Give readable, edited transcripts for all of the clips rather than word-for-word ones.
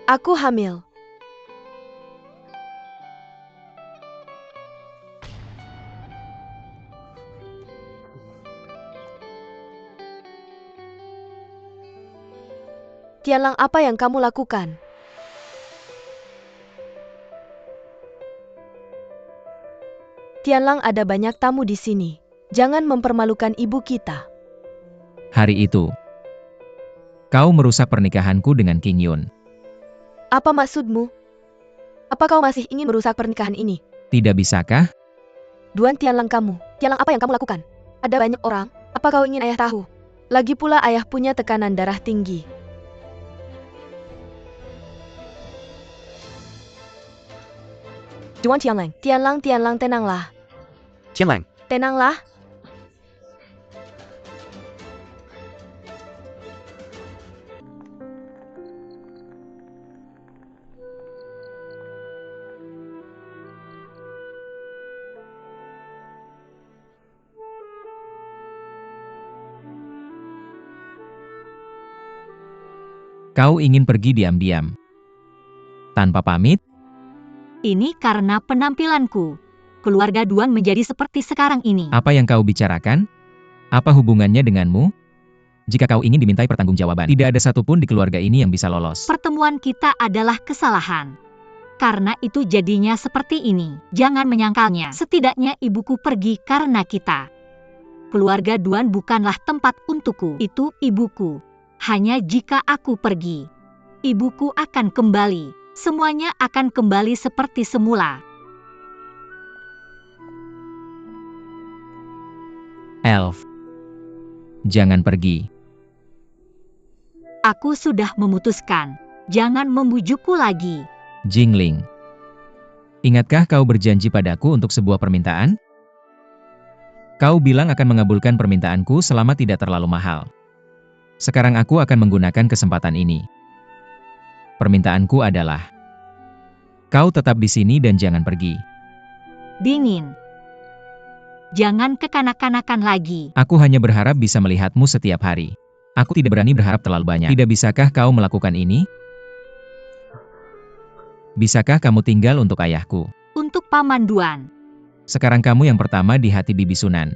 Aku hamil. Tianlang, apa yang kamu lakukan? Tianlang, ada banyak tamu di sini. Jangan mempermalukan ibu kita. Hari itu, kau merusak pernikahanku dengan King Yun. Apa maksudmu? Apa kau masih ingin merusak pernikahan ini? Tidak bisakah? Duan Tianlang kamu. Tianlang, apa yang kamu lakukan? Ada banyak orang. Apa kau ingin ayah tahu? Lagi pula ayah punya tekanan darah tinggi. Duan Tianlang. Tianlang, tenanglah. Tianlang, Tenanglah. Kau ingin pergi diam-diam. Tanpa pamit? Ini karena penampilanku. Keluarga Duan menjadi seperti sekarang ini. Apa yang kau bicarakan? Apa hubungannya denganmu? Jika kau ingin dimintai pertanggungjawaban, tidak ada satupun di keluarga ini yang bisa lolos. Pertemuan kita adalah kesalahan. Karena itu jadinya seperti ini. Jangan menyangkalnya. Setidaknya ibuku pergi karena kita. Keluarga Duan bukanlah tempat untukku. Itu ibuku. Hanya jika aku pergi, ibuku akan kembali. Semuanya akan kembali seperti semula. Elf, jangan pergi. Aku sudah memutuskan. Jangan membujukku lagi. Jingling, ingatkah kau berjanji padaku untuk sebuah permintaan? Kau bilang akan mengabulkan permintaanku selama tidak terlalu mahal. Sekarang aku akan menggunakan kesempatan ini. Permintaanku adalah, kau tetap di sini dan jangan pergi. Dingin. Jangan kekanak-kanakan lagi. Aku hanya berharap bisa melihatmu setiap hari. Aku tidak berani berharap terlalu banyak. Tidak bisakah kau melakukan ini? Bisakah kamu tinggal untuk ayahku? Untuk Paman Duan. Sekarang kamu yang pertama di hati Bibi Sunan.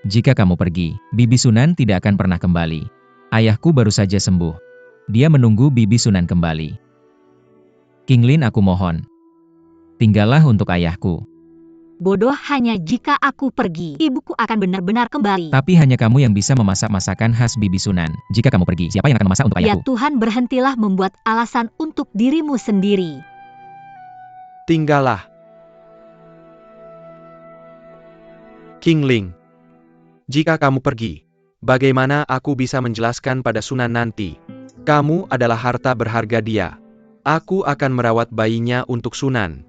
Jika kamu pergi, Bibi Sunan tidak akan pernah kembali. Ayahku baru saja sembuh. Dia menunggu Bibi Sunan kembali. King Lin, aku mohon. Tinggallah untuk ayahku. Bodoh, hanya jika aku pergi, ibuku akan benar-benar kembali. Tapi hanya kamu yang bisa memasak masakan khas Bibi Sunan. Jika kamu pergi, siapa yang akan memasak untuk Ya ayahku? Tuhan, berhentilah membuat alasan untuk dirimu sendiri. tinggallah. King Ling, jika kamu pergi, bagaimana aku bisa menjelaskan pada Sunan nanti? Kamu adalah harta berharga dia. Aku akan merawat bayinya untuk Sunan.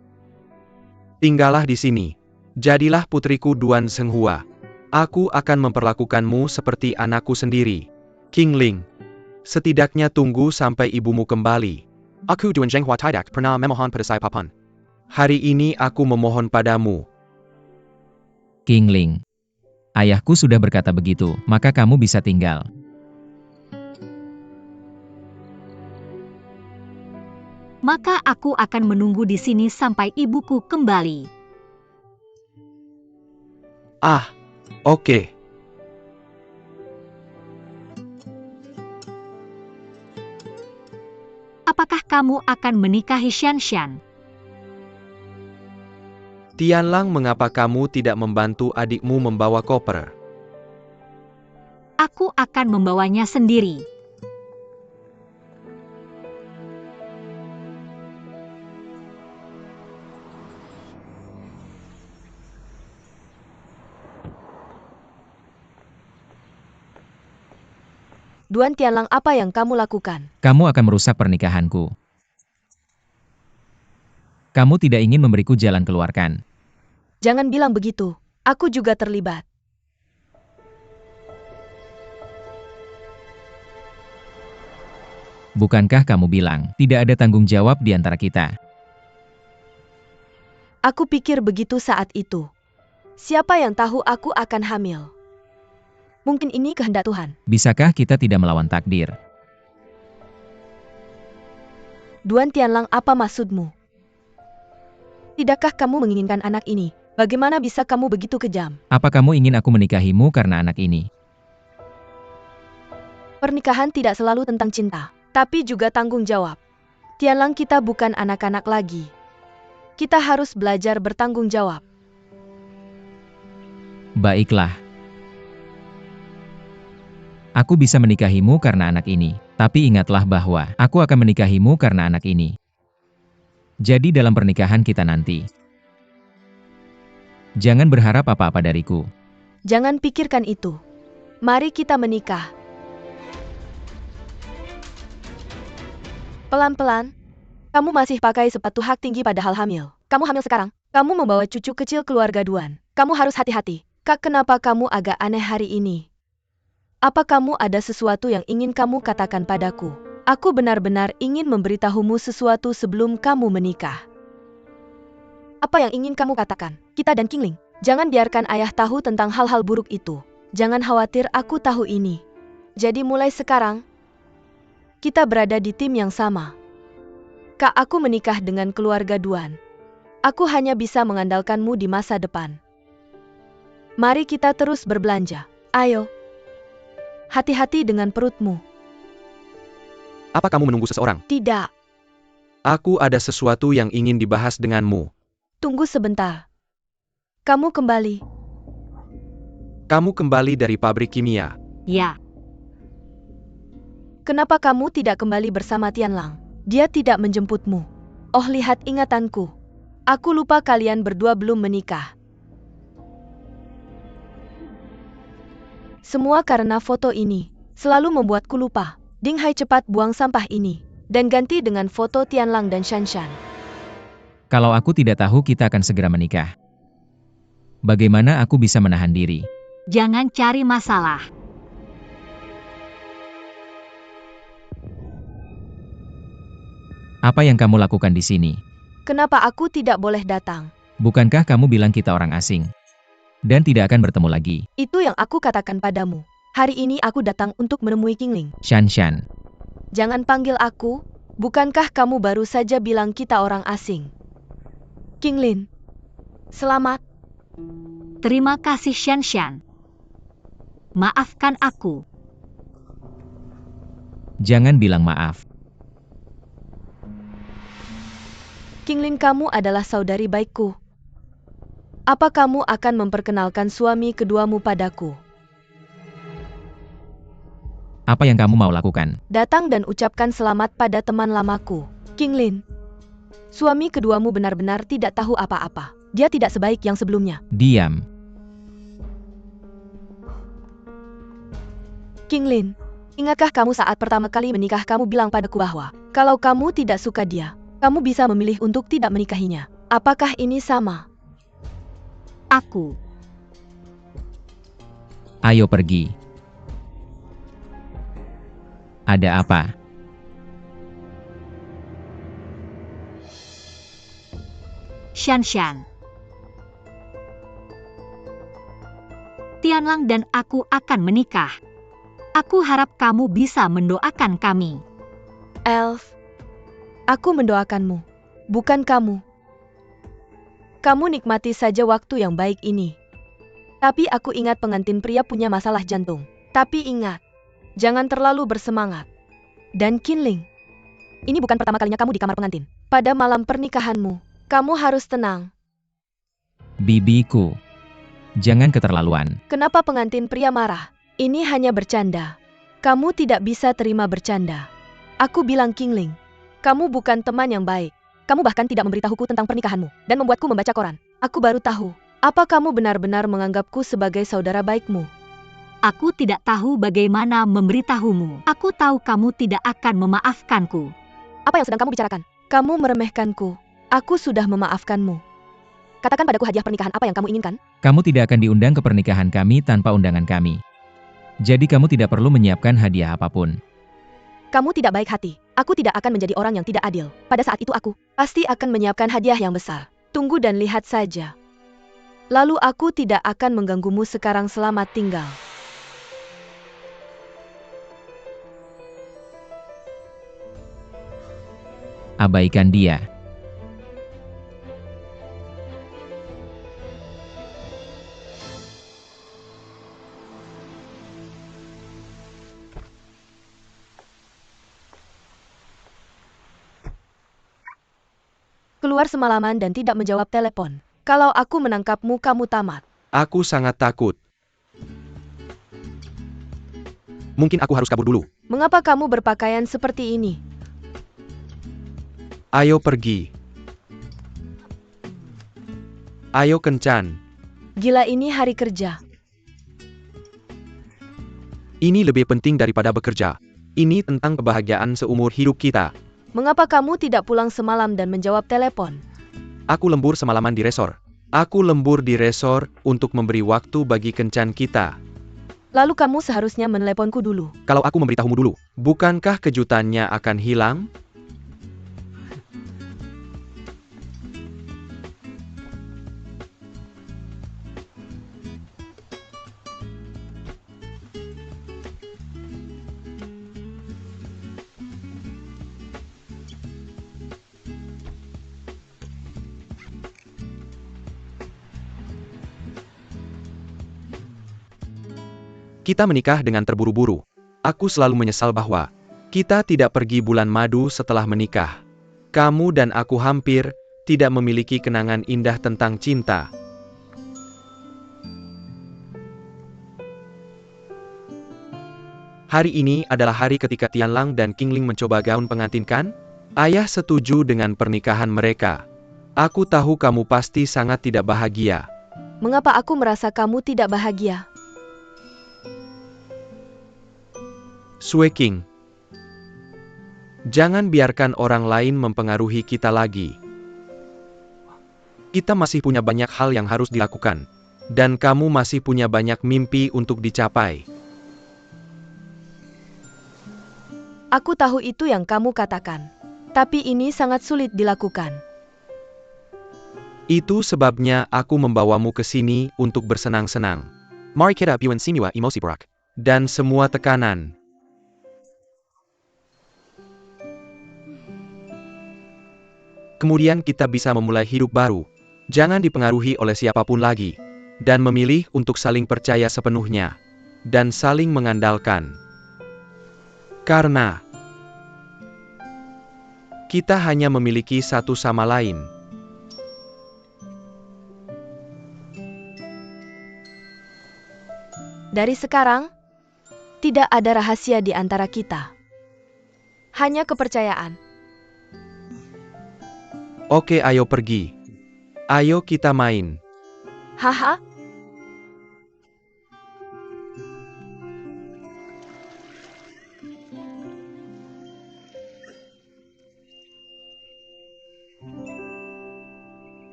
Tinggallah di sini. Jadilah putriku Duan Senghua. Aku akan memperlakukanmu seperti anakku sendiri. King Ling, setidaknya tunggu sampai ibumu kembali. Aku Duan Zhenghua tidak pernah memohon pada saya papan. Hari ini aku memohon padamu. King Ling, ayahku sudah berkata begitu, maka kamu bisa tinggal. Maka aku akan menunggu di sini sampai ibuku kembali. Ah, oke. Apakah kamu akan menikahi Xianshan? Tianlang, mengapa kamu tidak membantu adikmu membawa koper? Aku akan membawanya sendiri. Duan Tianlang, apa yang kamu lakukan? Kamu akan merusak pernikahanku. Kamu tidak ingin memberiku jalan keluar, kan? Jangan bilang begitu. Aku juga terlibat. Bukankah kamu bilang, tidak ada tanggung jawab di antara kita? Aku pikir begitu saat itu. Siapa yang tahu aku akan hamil? Mungkin ini kehendak Tuhan. Bisakah kita tidak melawan takdir? Duan Tianlang, apa maksudmu? Tidakkah kamu menginginkan anak ini? Bagaimana bisa kamu begitu kejam? Apa kamu ingin aku menikahimu karena anak ini? Pernikahan tidak selalu tentang cinta, tapi juga tanggung jawab. Tianlang, kita bukan anak-anak lagi. Kita harus belajar bertanggung jawab. Baiklah. Aku bisa menikahimu karena anak ini, tapi ingatlah bahwa aku akan menikahimu karena anak ini. Jadi dalam pernikahan kita nanti, jangan berharap apa-apa dariku. Jangan pikirkan itu. Mari kita menikah. Pelan-pelan. Kamu masih pakai sepatu hak tinggi padahal hamil. Kamu hamil sekarang. Kamu membawa cucu kecil keluarga Duan. Kamu harus hati-hati. Kak, kenapa kamu agak aneh hari ini? Apa kamu ada sesuatu yang ingin kamu katakan padaku? Aku benar-benar ingin memberitahumu sesuatu sebelum kamu menikah. Apa yang ingin kamu katakan? Kita dan Qingling, jangan biarkan ayah tahu tentang hal-hal buruk itu. Jangan khawatir, aku tahu ini. Jadi mulai sekarang, kita berada di tim yang sama. Kak, aku menikah dengan keluarga Duan. Aku hanya bisa mengandalkanmu di masa depan. Mari kita terus berbelanja. Ayo. Hati-hati dengan perutmu. Apa kamu menunggu seseorang? Tidak. Aku ada sesuatu yang ingin dibahas denganmu. Tunggu sebentar. Kamu kembali. Kamu kembali dari pabrik kimia. Ya, Kenapa kamu tidak kembali bersama Tianlang? Dia tidak menjemputmu. Oh, lihat ingatanku. Aku lupa kalian berdua belum menikah. Semua karena foto ini. Selalu membuatku lupa. Ding Hai, cepat buang sampah ini. Dan ganti dengan foto Tianlang dan Shanshan. Kalau aku tidak tahu kita akan segera menikah, bagaimana aku bisa menahan diri? jangan cari masalah. Apa yang kamu lakukan di sini? Kenapa aku tidak boleh datang? Bukankah kamu bilang kita orang asing? Dan tidak akan bertemu lagi. Itu yang aku katakan padamu. Hari ini aku datang untuk menemui Qingling. Shanshan, Jangan panggil aku. Bukankah kamu baru saja bilang kita orang asing? Qingling, selamat. Terima kasih Shanshan. Maafkan aku. jangan bilang maaf. Qingling, kamu adalah saudari baikku. Apa kamu akan memperkenalkan suami keduamu padaku? Apa yang kamu mau lakukan? Datang dan ucapkan selamat pada teman lamaku. Qingling, suami keduamu benar-benar tidak tahu apa-apa. Dia tidak sebaik yang sebelumnya. Diam. Qingling, ingatkah kamu saat pertama kali menikah kamu bilang padaku bahwa kalau kamu tidak suka dia, kamu bisa memilih untuk tidak menikahinya. Apakah ini sama? Aku. Ayo pergi. Ada apa? Shanshan. Tianlang dan aku akan menikah. Aku harap kamu bisa mendoakan kami. Elf, aku mendoakanmu, bukan kamu. Kamu nikmati saja waktu yang baik ini. Tapi aku ingat pengantin pria punya masalah jantung. Tapi ingat, jangan terlalu bersemangat. Dan Qingling, ini bukan pertama kalinya kamu di kamar pengantin. Pada malam pernikahanmu, kamu harus tenang. Bibiku. Jangan keterlaluan. Kenapa pengantin pria marah? Ini hanya bercanda. Kamu tidak bisa terima bercanda. Aku bilang Qingling, kamu bukan teman yang baik. Kamu bahkan tidak memberitahuku tentang pernikahanmu dan membuatku membaca koran. Aku baru tahu. Apa kamu benar-benar menganggapku sebagai saudara baikmu? Aku tidak tahu bagaimana memberitahumu. Aku tahu kamu tidak akan memaafkanku. Apa yang sedang kamu bicarakan? Kamu meremehkanku. Aku sudah memaafkanmu. Katakan padaku hadiah pernikahan apa yang kamu inginkan? Kamu tidak akan diundang ke pernikahan kami tanpa undangan kami. Jadi kamu tidak perlu menyiapkan hadiah apapun. Kamu tidak baik hati. Aku tidak akan menjadi orang yang tidak adil. Pada saat itu aku pasti akan menyiapkan hadiah yang besar. Tunggu dan lihat saja. Lalu aku tidak akan mengganggumu sekarang, selamat tinggal. Abaikan dia. Keluar semalaman dan tidak menjawab telepon. Kalau aku menangkapmu, kamu tamat. Aku sangat takut. Mungkin aku harus kabur dulu. Mengapa kamu berpakaian seperti ini? Ayo pergi. Ayo kencan. Gila, ini hari kerja. Ini lebih penting daripada bekerja. Ini tentang kebahagiaan seumur hidup kita. Mengapa kamu tidak pulang semalam dan menjawab telepon? Aku lembur semalaman di resor. Aku lembur di resor untuk memberi waktu bagi kencan kita. Lalu kamu seharusnya meneleponku dulu. Kalau aku memberitahumu dulu, bukankah kejutannya akan hilang? Kita menikah dengan terburu-buru. Aku selalu menyesal bahwa kita tidak pergi bulan madu setelah menikah. Kamu dan aku hampir tidak memiliki kenangan indah tentang cinta. Hari ini adalah hari ketika Tianlang dan Qingling mencoba gaun pengantin, kan? Ayah setuju dengan pernikahan mereka. Aku tahu kamu pasti sangat tidak bahagia. Mengapa aku merasa kamu tidak bahagia? Sue King, jangan biarkan orang lain mempengaruhi kita lagi. Kita masih punya banyak hal yang harus dilakukan. Dan kamu masih punya banyak mimpi untuk dicapai. Aku tahu itu yang kamu katakan. Tapi ini sangat sulit dilakukan. Itu sebabnya aku membawamu ke sini untuk bersenang-senang. Mari kita buat semua emosi berat. Dan semua tekanan. Kemudian kita bisa memulai hidup baru. Jangan dipengaruhi oleh siapapun lagi. Dan memilih untuk saling percaya sepenuhnya. Dan saling mengandalkan. Karena kita hanya memiliki satu sama lain. Dari sekarang, tidak ada rahasia di antara kita. Hanya kepercayaan. Oke, ayo pergi. Ayo kita main. Haha.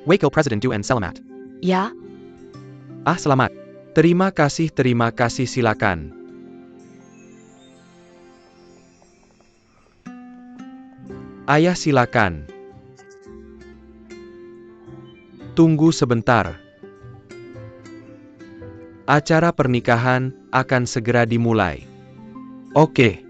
Wakil Presiden Du and Selamat. Ya, Selamat. Terima kasih, silakan. Ayah, silakan. Tunggu sebentar. Acara pernikahan akan segera dimulai. Oke.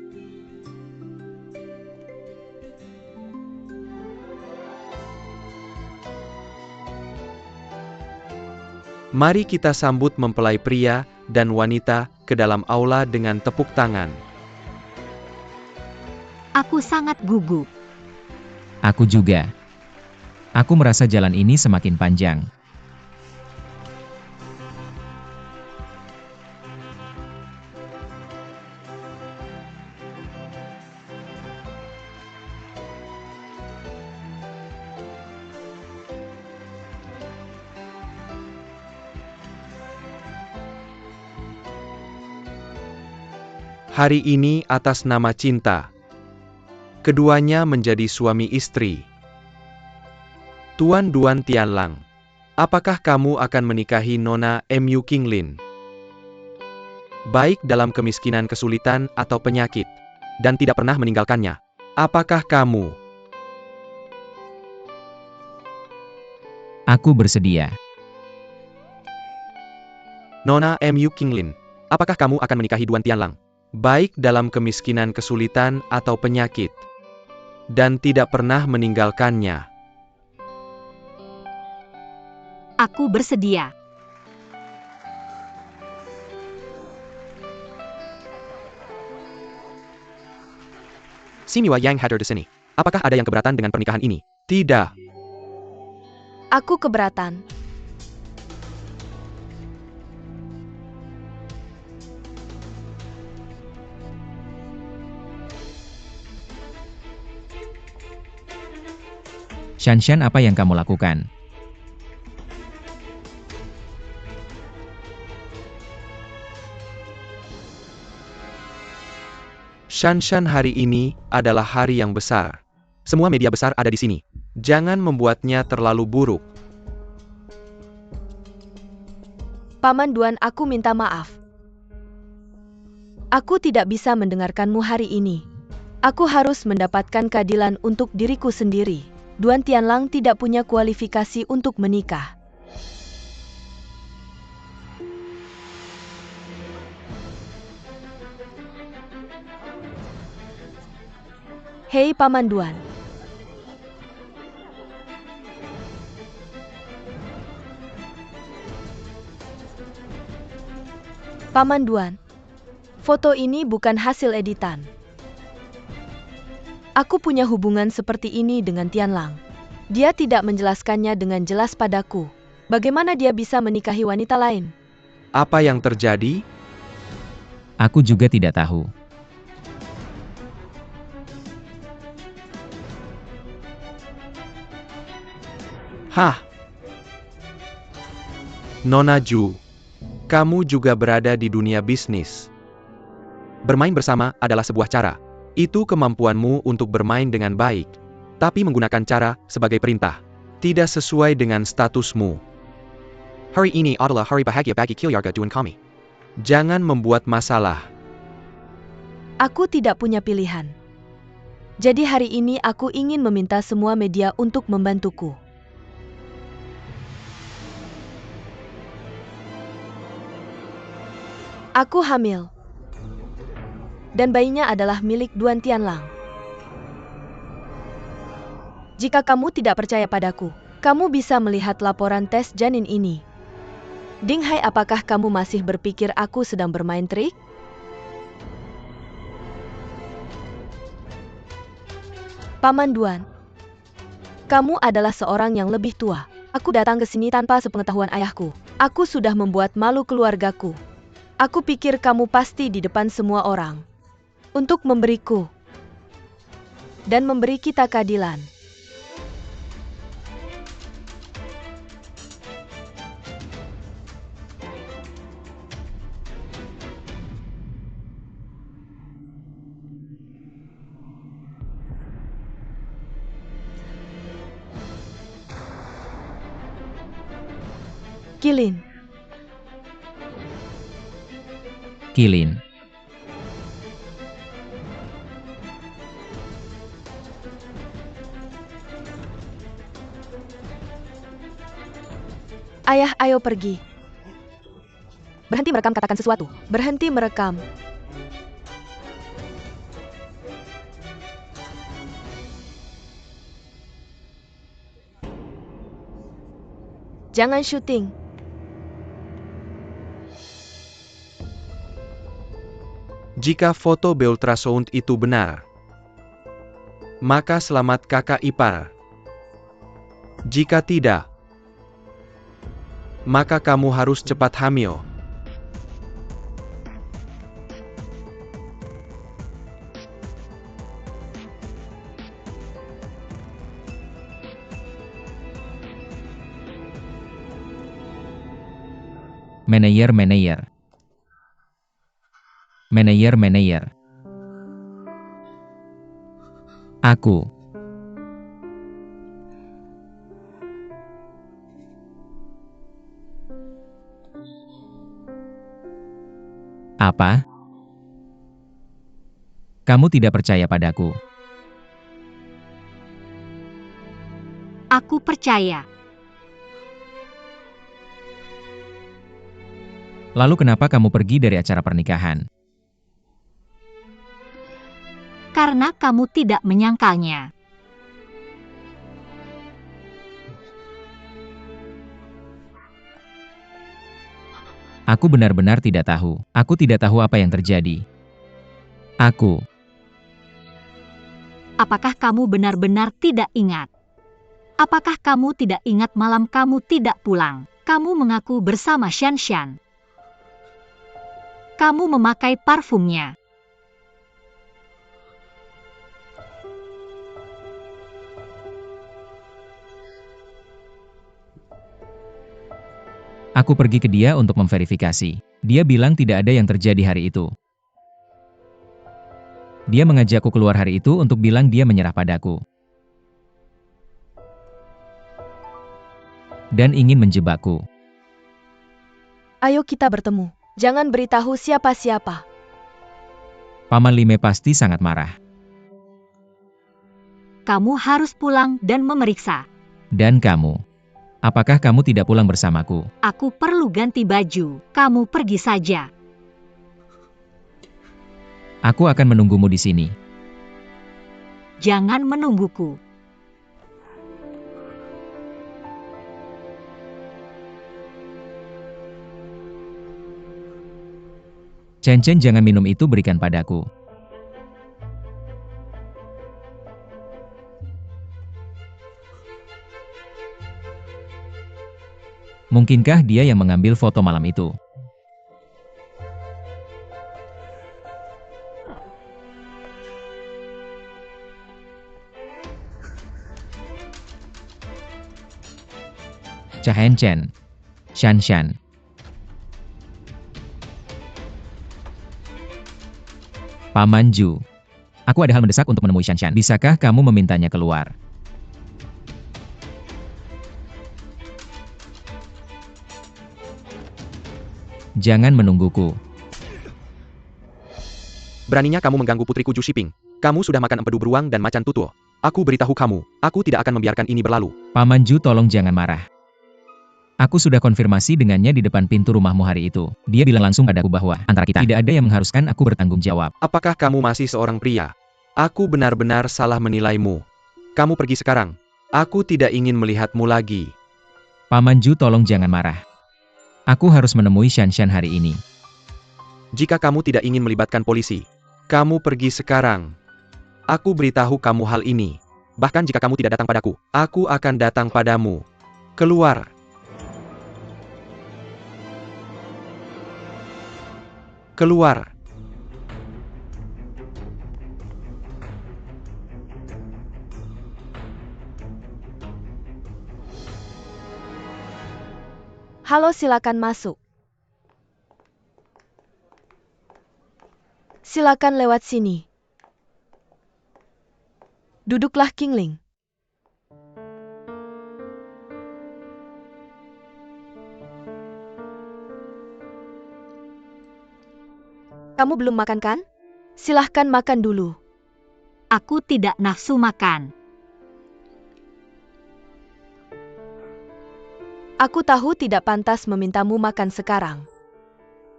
Mari kita sambut mempelai pria dan wanita ke dalam aula dengan tepuk tangan. Aku sangat gugup. Aku juga. Aku merasa jalan ini semakin panjang. Hari ini atas nama cinta. Keduanya menjadi suami istri. Tuan Duan Tianlang, apakah kamu akan menikahi Nona Mu Qingling? Baik dalam kemiskinan, kesulitan, atau penyakit, dan tidak pernah meninggalkannya. Apakah kamu? Aku bersedia. Nona Mu Qingling, apakah kamu akan menikahi Duan Tianlang? baik dalam kemiskinan, kesulitan, atau penyakit, dan tidak pernah meninggalkannya. Aku bersedia. Si Miwa Yang hadir di sini. Apakah ada yang keberatan dengan pernikahan ini? Tidak. Aku keberatan. Shanshan, apa yang kamu lakukan? Shanshan, hari ini adalah hari yang besar. Semua media besar ada di sini. Jangan membuatnya terlalu buruk. Paman Duan, aku minta maaf. Aku tidak bisa mendengarkanmu hari ini. Aku harus mendapatkan keadilan untuk diriku sendiri. Duan Tianlang tidak punya kualifikasi untuk menikah. Hei Paman Duan. Paman Duan, foto ini bukan hasil editan. Aku punya hubungan seperti ini dengan Tianlang. Dia tidak menjelaskannya dengan jelas padaku. Bagaimana dia bisa menikahi wanita lain? Apa yang terjadi? Aku juga tidak tahu. Hah? Nona Ju, kamu juga berada di dunia bisnis. Bermain bersama adalah sebuah cara. Itu kemampuanmu untuk bermain dengan baik, tapi menggunakan cara sebagai perintah. Tidak sesuai dengan statusmu. Hari ini adalah hari bahagia bagi keluarga Duan kami. Jangan membuat masalah. Aku tidak punya pilihan. Jadi hari ini aku ingin meminta semua media untuk membantuku. Aku hamil. Dan bayinya adalah milik Duan Tianlang. Jika kamu tidak percaya padaku, kamu bisa melihat laporan tes janin ini. Ding Hai, apakah kamu masih berpikir aku sedang bermain trik? Paman Duan, kamu adalah seorang yang lebih tua. Aku datang ke sini tanpa sepengetahuan ayahku. Aku sudah membuat malu keluargaku. Aku pikir kamu pasti di depan semua orang untuk memberiku dan memberi kita keadilan. Kilin. Kilin. Ayah, ayo pergi. Berhenti merekam, katakan sesuatu. Berhenti merekam. Jangan syuting. Jika foto beultrasound itu benar, maka selamat kakak ipar. Jika tidak, maka kamu harus cepat hamil. Manajer. Aku. Apa? Kamu tidak percaya padaku? Aku percaya. Lalu kenapa kamu pergi dari acara pernikahan? karena kamu tidak menyangkalnya. Aku benar-benar tidak tahu. Aku tidak tahu apa yang terjadi. Apakah kamu benar-benar tidak ingat? Apakah kamu tidak ingat malam kamu tidak pulang? Kamu mengaku bersama Shanshan. Kamu memakai parfumnya. Aku pergi ke dia untuk memverifikasi. Dia bilang tidak ada yang terjadi hari itu. Dia mengajakku keluar hari itu untuk bilang dia menyerah padaku. Dan ingin menjebakku. Ayo kita bertemu. Jangan beritahu siapa-siapa. Paman Lime pasti sangat marah. Kamu harus pulang dan memeriksa. Dan kamu. Apakah kamu tidak pulang bersamaku? Aku perlu ganti baju. Kamu pergi saja. Aku akan menunggumu di sini. Jangan menungguku. Chen, jangan minum itu, berikan padaku. Mungkinkah dia yang mengambil foto malam itu? Chen, Shanshan. Paman Ju. Aku ada hal mendesak untuk menemui Shanshan. Bisakah kamu memintanya keluar? Jangan menungguku. Beraninya kamu mengganggu putriku Ju Shiping. Kamu sudah makan empedu beruang dan macan tutul. Aku beritahu kamu, aku tidak akan membiarkan ini berlalu. Paman Ju, tolong jangan marah. Aku sudah konfirmasi dengannya di depan pintu rumahmu hari itu. Dia bilang langsung padaku bahwa antara kita tidak ada yang mengharuskan aku bertanggung jawab. Apakah kamu masih seorang pria? Aku benar-benar salah menilaimu. Kamu pergi sekarang. Aku tidak ingin melihatmu lagi. Paman Ju, tolong jangan marah. Aku harus menemui Shanshan hari ini. Jika kamu tidak ingin melibatkan polisi, kamu pergi sekarang. Aku beritahu kamu hal ini. Bahkan jika kamu tidak datang padaku, aku akan datang padamu. Keluar. Keluar. Halo, silakan masuk. Silakan lewat sini. Duduklah, Qingling. Kamu belum makan kan? Silahkan makan dulu. Aku tidak nafsu makan. Aku tahu tidak pantas memintamu makan sekarang.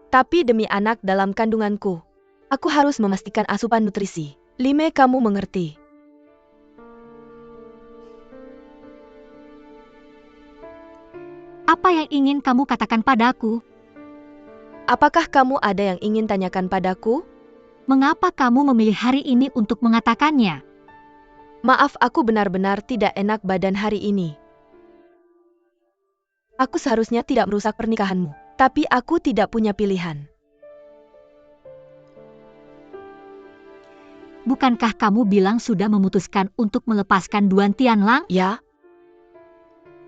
Tapi demi anak dalam kandunganku, aku harus memastikan asupan nutrisi. Lime, kamu mengerti. Apa yang ingin kamu katakan padaku? Apakah kamu ada yang ingin tanyakan padaku? Mengapa kamu memilih hari ini untuk mengatakannya? Maaf, aku benar-benar tidak enak badan hari ini. Aku seharusnya tidak merusak pernikahanmu, tapi aku tidak punya pilihan. Bukankah kamu bilang sudah memutuskan untuk melepaskan Duan Tianlang? Ya.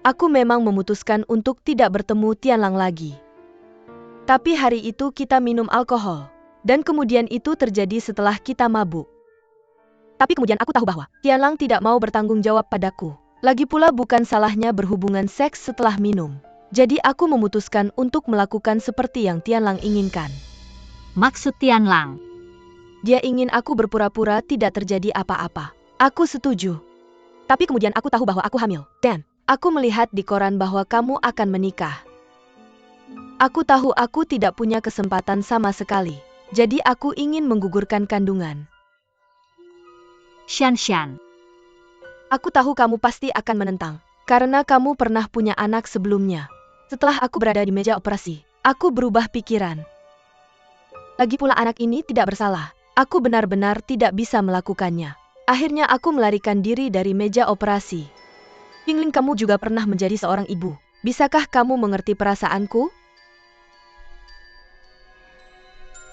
Aku memang memutuskan untuk tidak bertemu Tianlang lagi. Tapi hari itu kita minum alkohol, dan kemudian itu terjadi setelah kita mabuk. Tapi kemudian aku tahu bahwa Tianlang tidak mau bertanggung jawab padaku. Lagi pula bukan salahnya berhubungan seks setelah minum. Jadi aku memutuskan untuk melakukan seperti yang Tianlang inginkan. Maksud Tianlang? Dia ingin aku berpura-pura tidak terjadi apa-apa. Aku setuju. Tapi kemudian aku tahu bahwa aku hamil. Dan aku melihat di koran bahwa kamu akan menikah. Aku tahu aku tidak punya kesempatan sama sekali. Jadi aku ingin menggugurkan kandungan. Shanshan. Aku tahu kamu pasti akan menentang, karena kamu pernah punya anak sebelumnya. Setelah aku berada di meja operasi, aku berubah pikiran. Lagi pula anak ini tidak bersalah. Aku benar-benar tidak bisa melakukannya. Akhirnya aku melarikan diri dari meja operasi. Qingling, kamu juga pernah menjadi seorang ibu. Bisakah kamu mengerti perasaanku?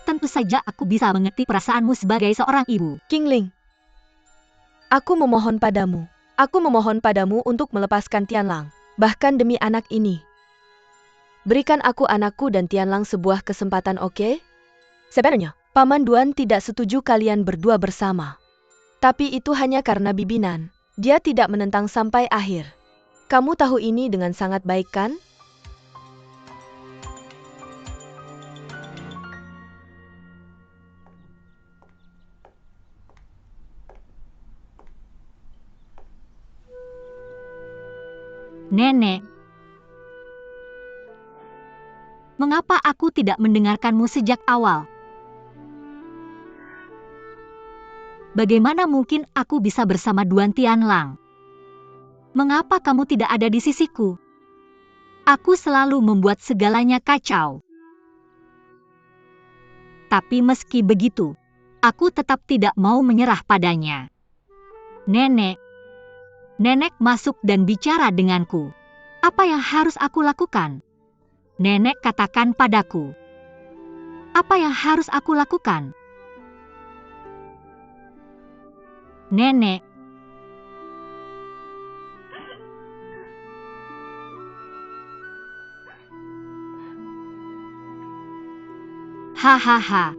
Tentu saja aku bisa mengerti perasaanmu sebagai seorang ibu. Qingling, aku memohon padamu. Aku memohon padamu untuk melepaskan Tianlang. Bahkan demi anak ini. Berikan aku anakku dan Tianlang sebuah kesempatan, oke? Sebenarnya, Paman Duan tidak setuju kalian berdua bersama. Tapi itu hanya karena bibinan. Dia tidak menentang sampai akhir. Kamu tahu ini dengan sangat baik, kan? Nenek, mengapa aku tidak mendengarkanmu sejak awal? Bagaimana mungkin aku bisa bersama Duan Tianlang? Mengapa kamu tidak ada di sisiku? Aku selalu membuat segalanya kacau. Tapi meski begitu, aku tetap tidak mau menyerah padanya. Nenek masuk dan bicara denganku. Apa yang harus aku lakukan? Nenek katakan padaku. Apa yang harus aku lakukan? Nenek. Hahaha.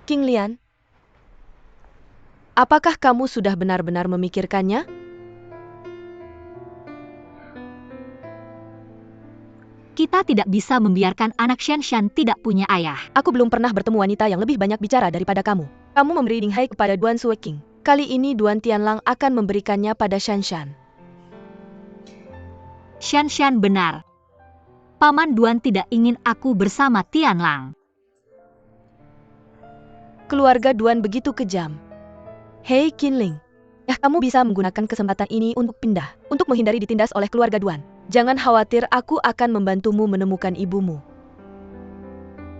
Qinglian, apakah kamu sudah benar-benar memikirkannya? Kita tidak bisa membiarkan anak Shanshan tidak punya ayah. Aku belum pernah bertemu wanita yang lebih banyak bicara daripada kamu. Kamu memberi Dinghai kepada Duan Sueking. Kali ini Duan Tianlang akan memberikannya pada Shanshan. Shanshan benar. Paman Duan tidak ingin aku bersama Tianlang. Keluarga Duan begitu kejam. Hei Qinling, kamu bisa menggunakan kesempatan ini untuk pindah, untuk menghindari ditindas oleh keluarga Duan. Jangan khawatir, aku akan membantumu menemukan ibumu.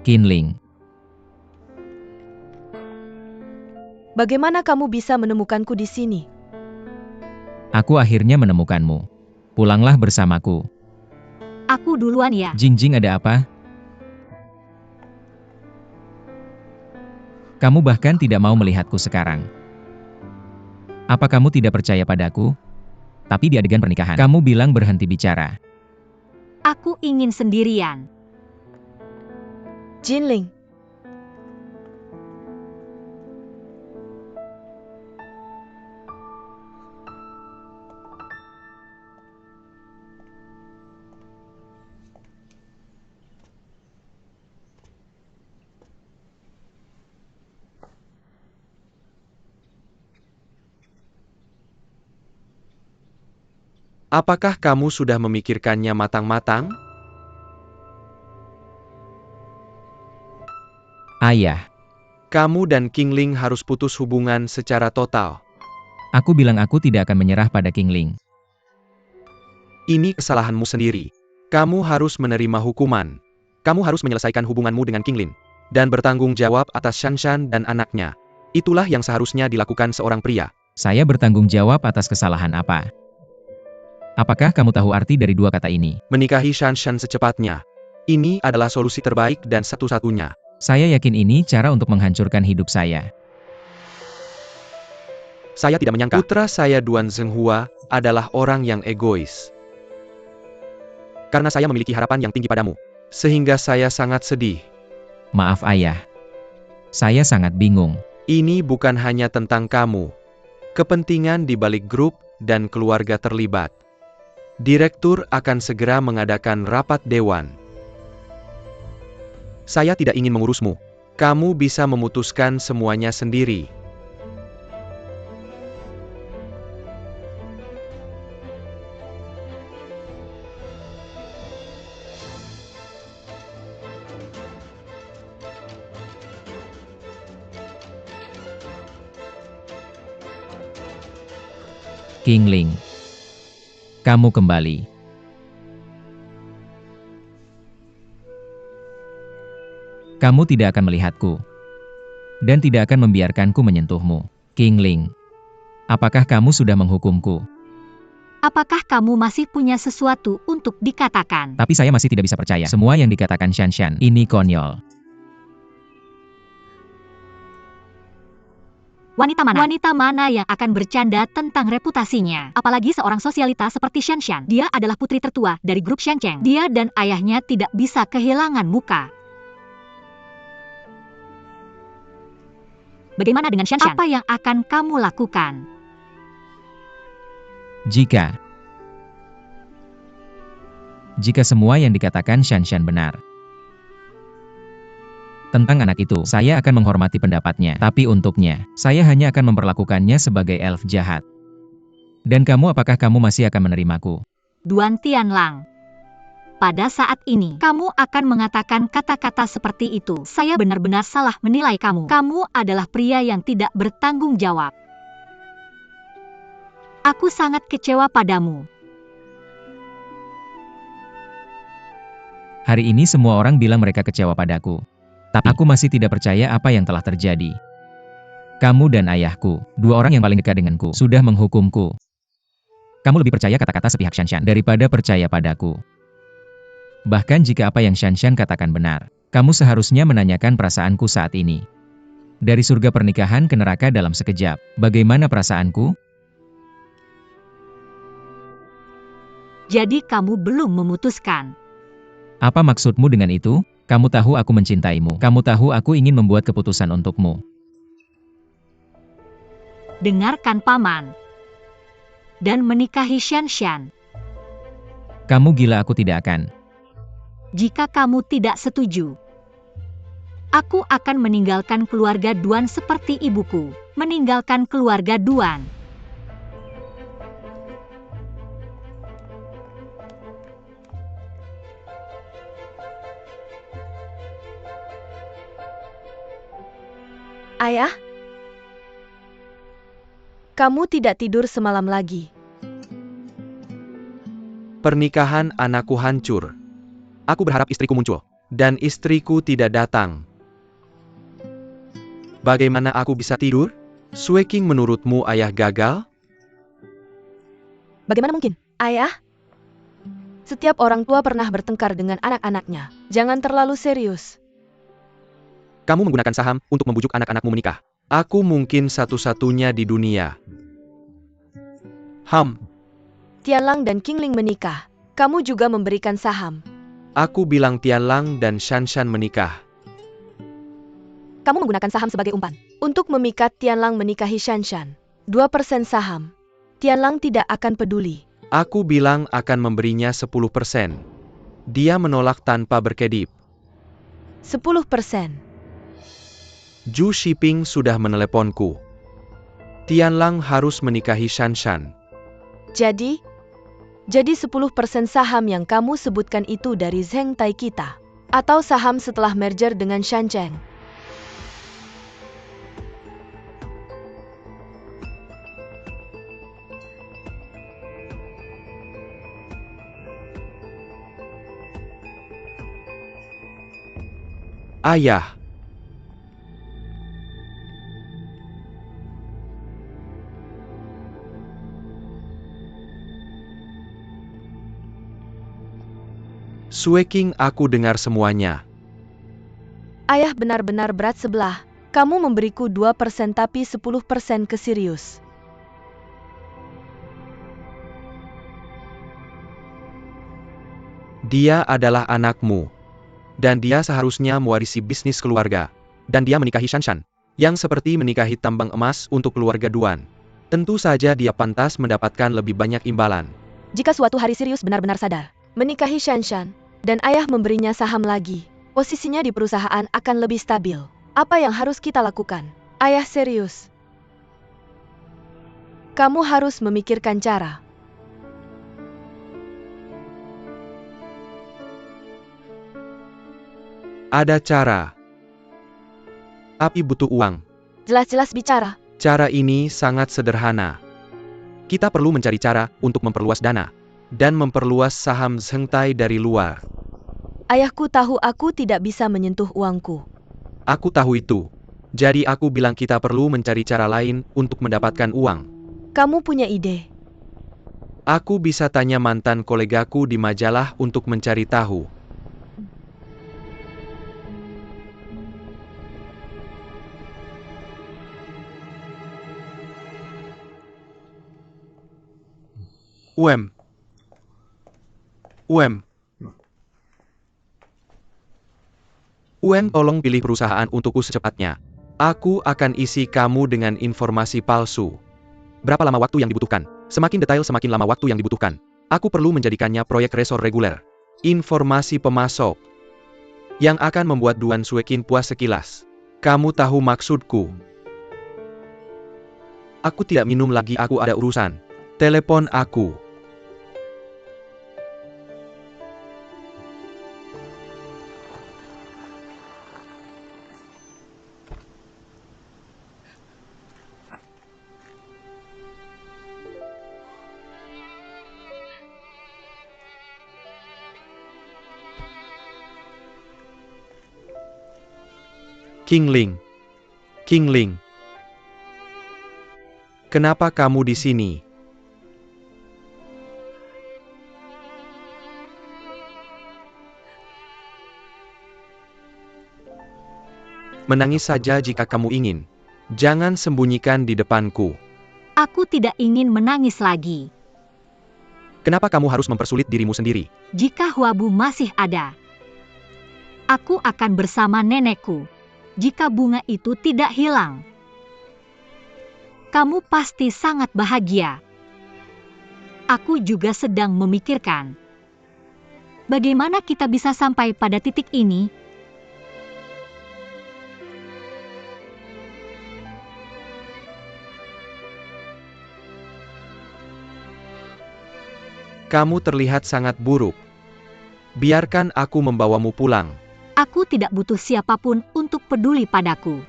Qinling. Bagaimana kamu bisa menemukanku di sini? Aku akhirnya menemukanmu. Pulanglah bersamaku. Aku duluan ya. Jingjing, ada apa? Kamu bahkan tidak mau melihatku sekarang. Apa kamu tidak percaya padaku? Tapi di adegan pernikahan, kamu bilang berhenti bicara. Aku ingin sendirian. Jinling. Apakah kamu sudah memikirkannya matang-matang? Ayah, Kamu dan Qingling harus putus hubungan secara total. aku bilang aku tidak akan menyerah pada Qingling. Ini kesalahanmu sendiri. Kamu harus menerima hukuman. Kamu harus menyelesaikan hubunganmu dengan Qingling. Dan bertanggung jawab atas Shanshan dan anaknya. Itulah yang seharusnya dilakukan seorang pria. Saya bertanggung jawab atas kesalahan apa? Apakah kamu tahu arti dari dua kata ini? Menikahi Shanshan secepatnya. Ini adalah solusi terbaik dan satu-satunya. Saya yakin ini cara untuk menghancurkan hidup saya. Saya tidak menyangka putra saya Duan Zhenghua adalah orang yang egois. Karena saya memiliki harapan yang tinggi padamu. Sehingga saya sangat sedih. Maaf ayah. Saya sangat bingung. Ini bukan hanya tentang kamu. Kepentingan di balik grup dan keluarga terlibat. Direktur akan segera mengadakan rapat dewan. Saya tidak ingin mengurusmu. Kamu bisa memutuskan semuanya sendiri. Qingling, kamu kembali. Kamu tidak akan melihatku, dan tidak akan membiarkanku menyentuhmu. Qingling, apakah kamu sudah menghukumku? Apakah kamu masih punya sesuatu untuk dikatakan? Tapi saya masih tidak bisa percaya. Semua yang dikatakan Shanshan ini konyol. Wanita mana yang akan bercanda tentang reputasinya? Apalagi seorang sosialita seperti Shanshan. Dia adalah putri tertua dari grup Shancheng. Dia dan ayahnya tidak bisa kehilangan muka. Bagaimana dengan Shanshan? Apa yang akan kamu lakukan? Jika semua yang dikatakan Shanshan benar tentang anak itu, saya akan menghormati pendapatnya. Tapi untuknya, saya hanya akan memperlakukannya sebagai elf jahat. Dan kamu, apakah kamu masih akan menerimaku? Duan Tianlang, pada saat ini, kamu akan mengatakan kata-kata seperti itu. Saya benar-benar salah menilai kamu. Kamu adalah pria yang tidak bertanggung jawab. Aku sangat kecewa padamu. Hari ini semua orang bilang mereka kecewa padaku. Tapi aku masih tidak percaya apa yang telah terjadi. Kamu dan ayahku, dua orang yang paling dekat denganku, sudah menghukumku. Kamu lebih percaya kata-kata sepihak Shanshan daripada percaya padaku. Bahkan jika apa yang Shanshan katakan benar, kamu seharusnya menanyakan perasaanku saat ini. Dari surga pernikahan ke neraka dalam sekejap, bagaimana perasaanku? Jadi kamu belum memutuskan. Apa maksudmu dengan itu? Kamu tahu aku mencintaimu. Kamu tahu aku ingin membuat keputusan untukmu. Dengarkan paman. Dan menikahi Shanshan. Kamu gila, aku tidak akan. Jika kamu tidak setuju, aku akan meninggalkan keluarga Duan seperti ibuku meninggalkan keluarga Duan. Ayah, kamu tidak tidur semalam lagi. Pernikahan anakku hancur. Aku berharap istriku muncul, dan istriku tidak datang. Bagaimana aku bisa tidur? Sueking, menurutmu ayah gagal? Bagaimana mungkin, ayah? Setiap orang tua pernah bertengkar dengan anak-anaknya. Jangan terlalu serius. Kamu menggunakan saham untuk membujuk anak-anakmu menikah. Aku mungkin satu-satunya di dunia. Tianlang dan Qingling menikah. Kamu juga memberikan saham. Aku bilang Tianlang dan Shanshan menikah. Kamu menggunakan saham sebagai umpan. Untuk memikat Tianlang menikahi Shanshan. 2% saham. Tianlang tidak akan peduli. Aku bilang akan memberinya 10%. Dia menolak tanpa berkedip. 10%. Zhu Shiping sudah meneleponku. Tianlang harus menikahi Shanshan. Jadi 10% saham yang kamu sebutkan itu dari Zheng Tai kita. Atau saham setelah merger dengan Shancheng. Ayah. Sueking, aku dengar semuanya. Ayah benar-benar berat sebelah. Kamu memberiku 2% tapi 10% ke Sirius. Dia adalah anakmu. Dan dia seharusnya mewarisi bisnis keluarga. Dan dia menikahi Shanshan, yang seperti menikahi tambang emas untuk keluarga Duan. Tentu saja dia pantas mendapatkan lebih banyak imbalan. Jika suatu hari Sirius benar-benar sadar menikahi Shanshan, dan ayah memberinya saham lagi, Posisinya di perusahaan akan lebih stabil. Apa yang harus kita lakukan? Ayah serius. Kamu harus memikirkan cara. Ada cara. Tapi butuh uang. Jelas-jelas bicara. Cara ini sangat sederhana. Kita perlu mencari cara untuk memperluas dana dan memperluas saham Zhengtai dari luar. Ayahku tahu aku tidak bisa menyentuh uangku. Aku tahu itu. Jadi aku bilang kita perlu mencari cara lain untuk mendapatkan uang. Kamu punya ide? Aku bisa tanya mantan kolegaku di majalah untuk mencari tahu. Tolong pilih perusahaan untukku secepatnya. Aku akan isi kamu dengan informasi palsu. Berapa lama waktu yang dibutuhkan? Semakin detail semakin lama waktu yang dibutuhkan. Aku perlu menjadikannya proyek resor reguler. Informasi pemasok yang akan membuat Duan Suekin puas sekilas. Kamu tahu maksudku. Aku tidak minum lagi, aku ada urusan. Telepon aku. King Ling. Kenapa kamu di sini? Menangis saja jika kamu ingin. Jangan sembunyikan di depanku. Aku tidak ingin menangis lagi. Kenapa kamu harus mempersulit dirimu sendiri? Jika Huabu masih ada, aku akan bersama nenekku. Jika bunga itu tidak hilang, kamu pasti sangat bahagia. Aku juga sedang memikirkan, bagaimana kita bisa sampai pada titik ini. Kamu terlihat sangat buruk. Biarkan aku membawamu pulang. Aku tidak butuh siapapun untuk peduli padaku.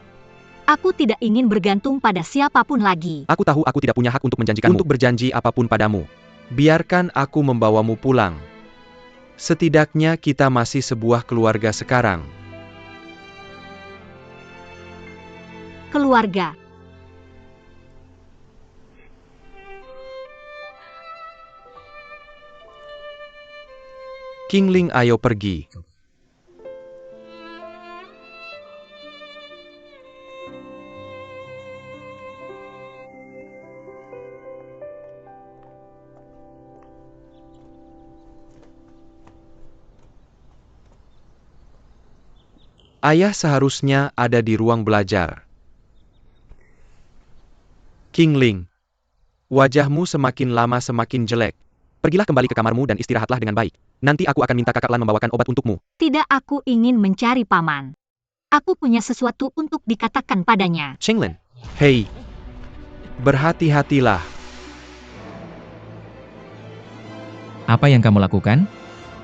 Aku tidak ingin bergantung pada siapapun lagi. Aku tahu aku tidak punya hak untuk menjanjikanmu untuk berjanji apapun padamu. Biarkan aku membawamu pulang. Setidaknya kita masih sebuah keluarga sekarang. Keluarga. King Ling, ayo pergi. Ayah seharusnya ada di ruang belajar. King Ling, wajahmu semakin lama semakin jelek. Pergilah kembali ke kamarmu dan istirahatlah dengan baik. Nanti aku akan minta kakak Lan membawakan obat untukmu. Tidak, aku ingin mencari paman. Aku punya sesuatu untuk dikatakan padanya. Chenglin, hei, berhati-hatilah. Apa yang kamu lakukan?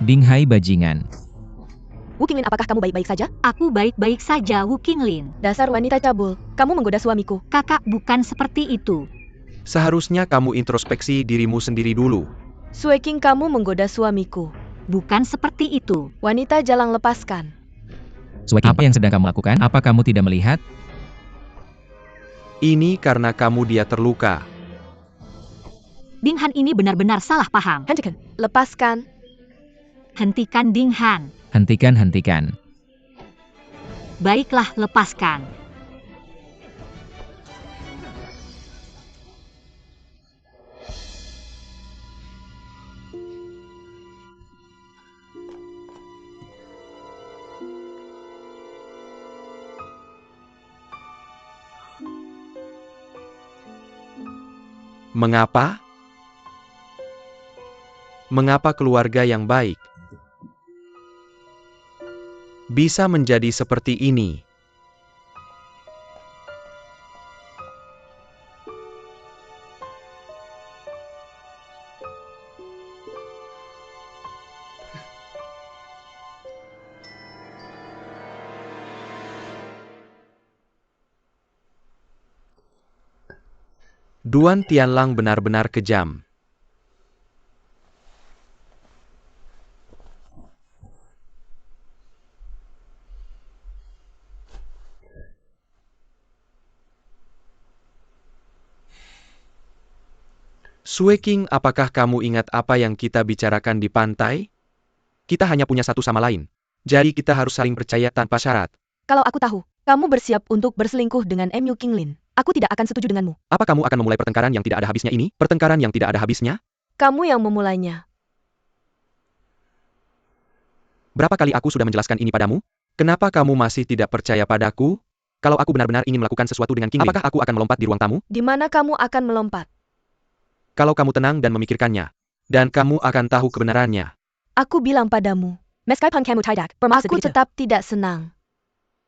Dinghai bajingan. Wu Qinglin, apakah kamu baik-baik saja? Aku baik-baik saja, Wu Qinglin. Dasar wanita cabul, kamu menggoda suamiku. Kakak, bukan seperti itu. Seharusnya kamu introspeksi dirimu sendiri dulu. Sueking, kamu menggoda suamiku. Bukan seperti itu. Wanita jalang, lepaskan. Sueking, apa yang sedang kamu lakukan? Apa kamu tidak melihat? Ini karena kamu dia terluka. Ding Han ini benar-benar salah paham. Hentikan, lepaskan. Hentikan Ding Han. Hentikan. Baiklah, lepaskan. Mengapa? Mengapa keluarga yang baik? bisa menjadi seperti ini. Duan Tianlang benar-benar kejam. Sue King, apakah kamu ingat apa yang kita bicarakan di pantai? Kita hanya punya satu sama lain. Jadi kita harus saling percaya tanpa syarat. Kalau aku tahu, kamu bersiap untuk berselingkuh dengan MU Qinglin, aku tidak akan setuju denganmu. Apa kamu akan memulai pertengkaran yang tidak ada habisnya ini? Pertengkaran yang tidak ada habisnya? Kamu yang memulainya. Berapa kali aku sudah menjelaskan ini padamu? Kenapa kamu masih tidak percaya padaku? Kalau aku benar-benar ingin melakukan sesuatu dengan Qingling, apakah aku akan melompat di ruang tamu? Di mana kamu akan melompat? Kalau kamu tenang dan memikirkannya. Dan kamu akan tahu kebenarannya. Aku bilang padamu, meskipun kamu tidak, aku tetap tidak senang.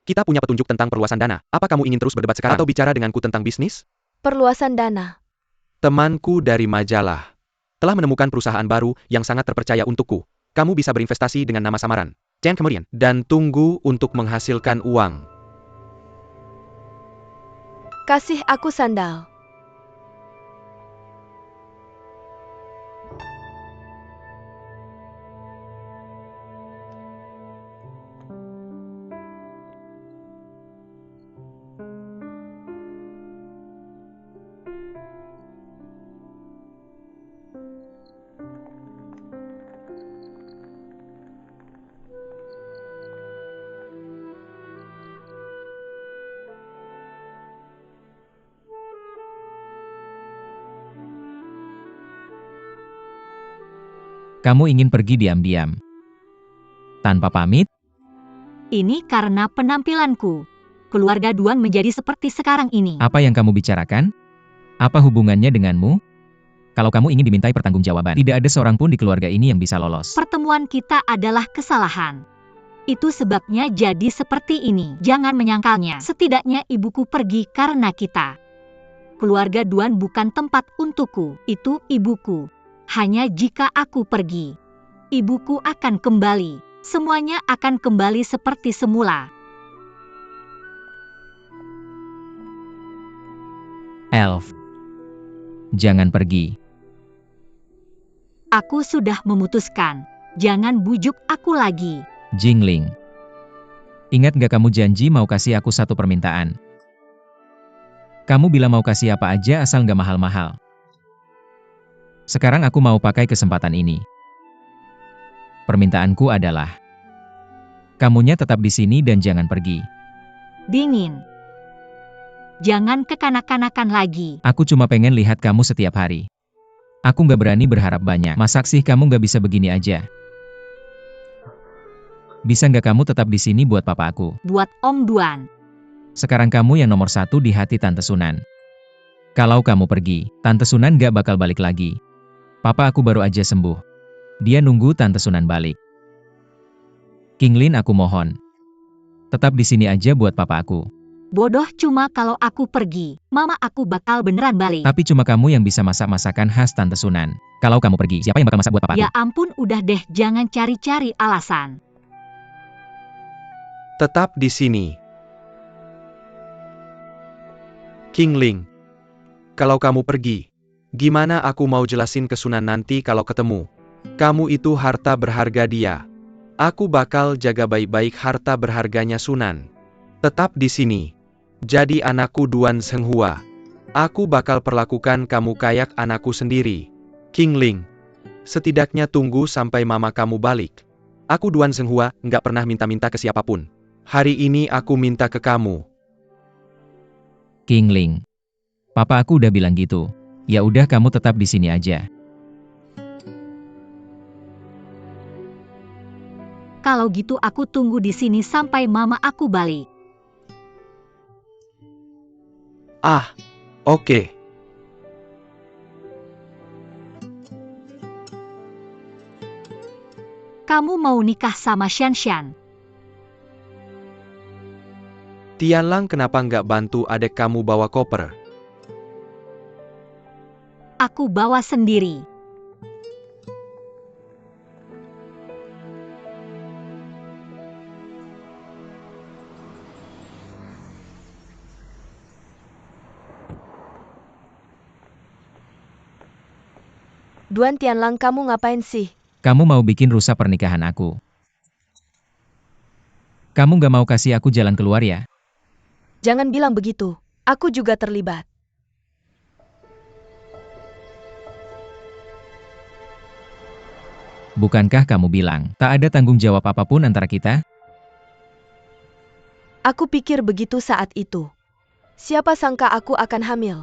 Kita punya petunjuk tentang perluasan dana. Apa kamu ingin terus berdebat sekarang? Atau bicara denganku tentang bisnis? Perluasan dana. Temanku dari majalah telah menemukan perusahaan baru yang sangat terpercaya untukku. Kamu bisa berinvestasi dengan nama samaran. Dan kemudian, dan tunggu untuk menghasilkan uang. Kasih aku sandal. Kamu ingin pergi diam-diam. Tanpa pamit? Ini karena penampilanku. Keluarga Duan menjadi seperti sekarang ini. Apa yang kamu bicarakan? Apa hubungannya denganmu? Kalau kamu ingin dimintai pertanggungjawaban, tidak ada seorang pun di keluarga ini yang bisa lolos. Pertemuan kita adalah kesalahan. Itu sebabnya jadi seperti ini. Jangan menyangkalnya. Setidaknya ibuku pergi karena kita. Keluarga Duan bukan tempat untukku. Itu ibuku. Hanya jika aku pergi, ibuku akan kembali. Semuanya akan kembali seperti semula. Elf, jangan pergi. Aku sudah memutuskan. Jangan bujuk aku lagi. Qingling. Ingat gak kamu janji mau kasih aku satu permintaan? Kamu bilang mau kasih apa aja asal gak mahal-mahal. Sekarang aku mau pakai kesempatan ini. Permintaanku adalah, kamunya tetap di sini dan jangan pergi. Dingin. Jangan kekanak-kanakan lagi. Aku cuma pengen lihat kamu setiap hari. Aku gak berani berharap banyak. Masa sih kamu gak bisa begini aja? Bisa gak kamu tetap di sini buat papa aku? Buat Om Duan. Sekarang kamu yang nomor satu di hati Tante Sunan. Kalau kamu pergi, Tante Sunan gak bakal balik lagi. Papa aku baru aja sembuh. Dia nunggu Tante Sunan balik. Qingling, aku mohon. Tetap di sini aja buat papa aku. Bodoh, cuma kalau aku pergi, mama aku bakal beneran balik. Tapi cuma kamu yang bisa masak masakan khas Tante Sunan. Kalau kamu pergi, siapa yang bakal masak buat papa aku? Ya ampun, udah deh, jangan cari-cari alasan. Tetap di sini. Qingling, kalau kamu pergi, gimana aku mau jelasin ke Sunan nanti kalau ketemu? Kamu itu harta berharga dia. Aku bakal jaga baik-baik harta berharganya Sunan. Tetap di sini. Jadi anakku Duan Zhenghua. Aku bakal perlakukan kamu kayak anakku sendiri. Qingling, setidaknya tunggu sampai mama kamu balik. Aku Duan Zhenghua nggak pernah minta-minta ke siapapun. Hari ini aku minta ke kamu. Qingling, papa aku udah bilang gitu. Ya udah, kamu tetap di sini aja. Kalau gitu aku tunggu di sini sampai mama aku balik. Ah, oke. Kamu mau nikah sama Shan Shan? Tianlang, kenapa nggak bantu adek kamu bawa koper? Aku bawa sendiri. Duan Tianlang, kamu ngapain sih? Kamu mau bikin rusak pernikahan aku. Kamu gak mau kasih aku jalan keluar ya? Jangan bilang begitu. Aku juga terlibat. Bukankah kamu bilang, tak ada tanggung jawab apapun antara kita? Aku pikir begitu saat itu. Siapa sangka aku akan hamil?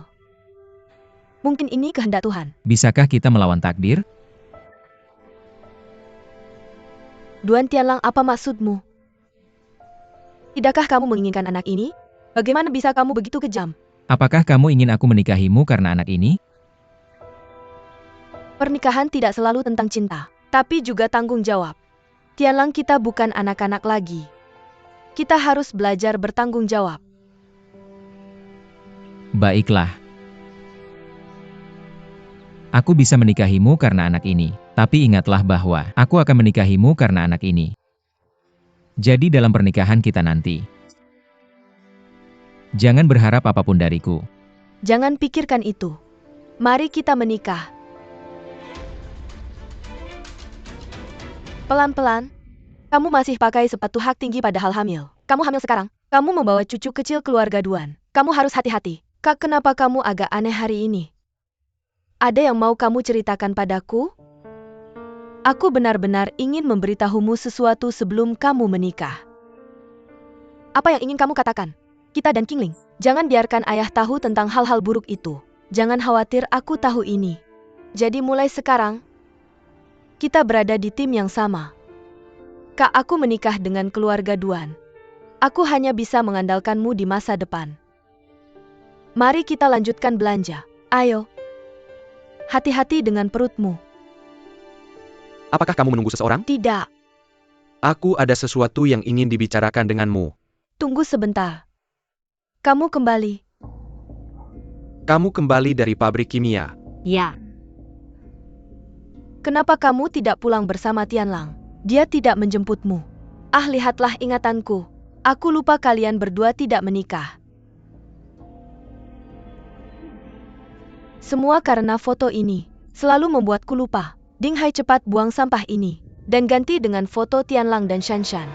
Mungkin ini kehendak Tuhan. Bisakah kita melawan takdir? Duan Tianlang, apa maksudmu? Tidakkah kamu menginginkan anak ini? Bagaimana bisa kamu begitu kejam? Apakah kamu ingin aku menikahimu karena anak ini? Pernikahan tidak selalu tentang cinta, tapi juga tanggung jawab. Tianlang, kita bukan anak-anak lagi. Kita harus belajar bertanggung jawab. Baiklah. Aku bisa menikahimu karena anak ini, tapi ingatlah bahwa aku akan menikahimu karena anak ini. Jadi dalam pernikahan kita nanti, jangan berharap apapun dariku. Jangan pikirkan itu. Mari kita menikah. Pelan-pelan. Kamu masih pakai sepatu hak tinggi padahal hamil. Kamu hamil sekarang. Kamu membawa cucu kecil keluarga Duan. Kamu harus hati-hati. Kak, kenapa kamu agak aneh hari ini? Ada yang mau kamu ceritakan padaku? Aku benar-benar ingin memberitahumu sesuatu sebelum kamu menikah. Apa yang ingin kamu katakan? Kita dan Qingling, jangan biarkan ayah tahu tentang hal-hal buruk itu. Jangan khawatir, aku tahu ini. Jadi mulai sekarang, kita berada di tim yang sama. Kak, aku menikah dengan keluarga Duan. Aku hanya bisa mengandalkanmu di masa depan. Mari kita lanjutkan belanja. Ayo. Hati-hati dengan perutmu. Apakah kamu menunggu seseorang? Tidak. Aku ada sesuatu yang ingin dibicarakan denganmu. Tunggu sebentar. Kamu kembali. Kamu kembali dari pabrik kimia. Ya, Kenapa kamu tidak pulang bersama Tianlang? Dia tidak menjemputmu. Ah, lihatlah ingatanku. Aku lupa kalian berdua tidak menikah. Semua karena foto ini. Selalu membuatku lupa. Ding Hai, cepat buang sampah ini. Dan ganti dengan foto Tianlang dan Shanshan.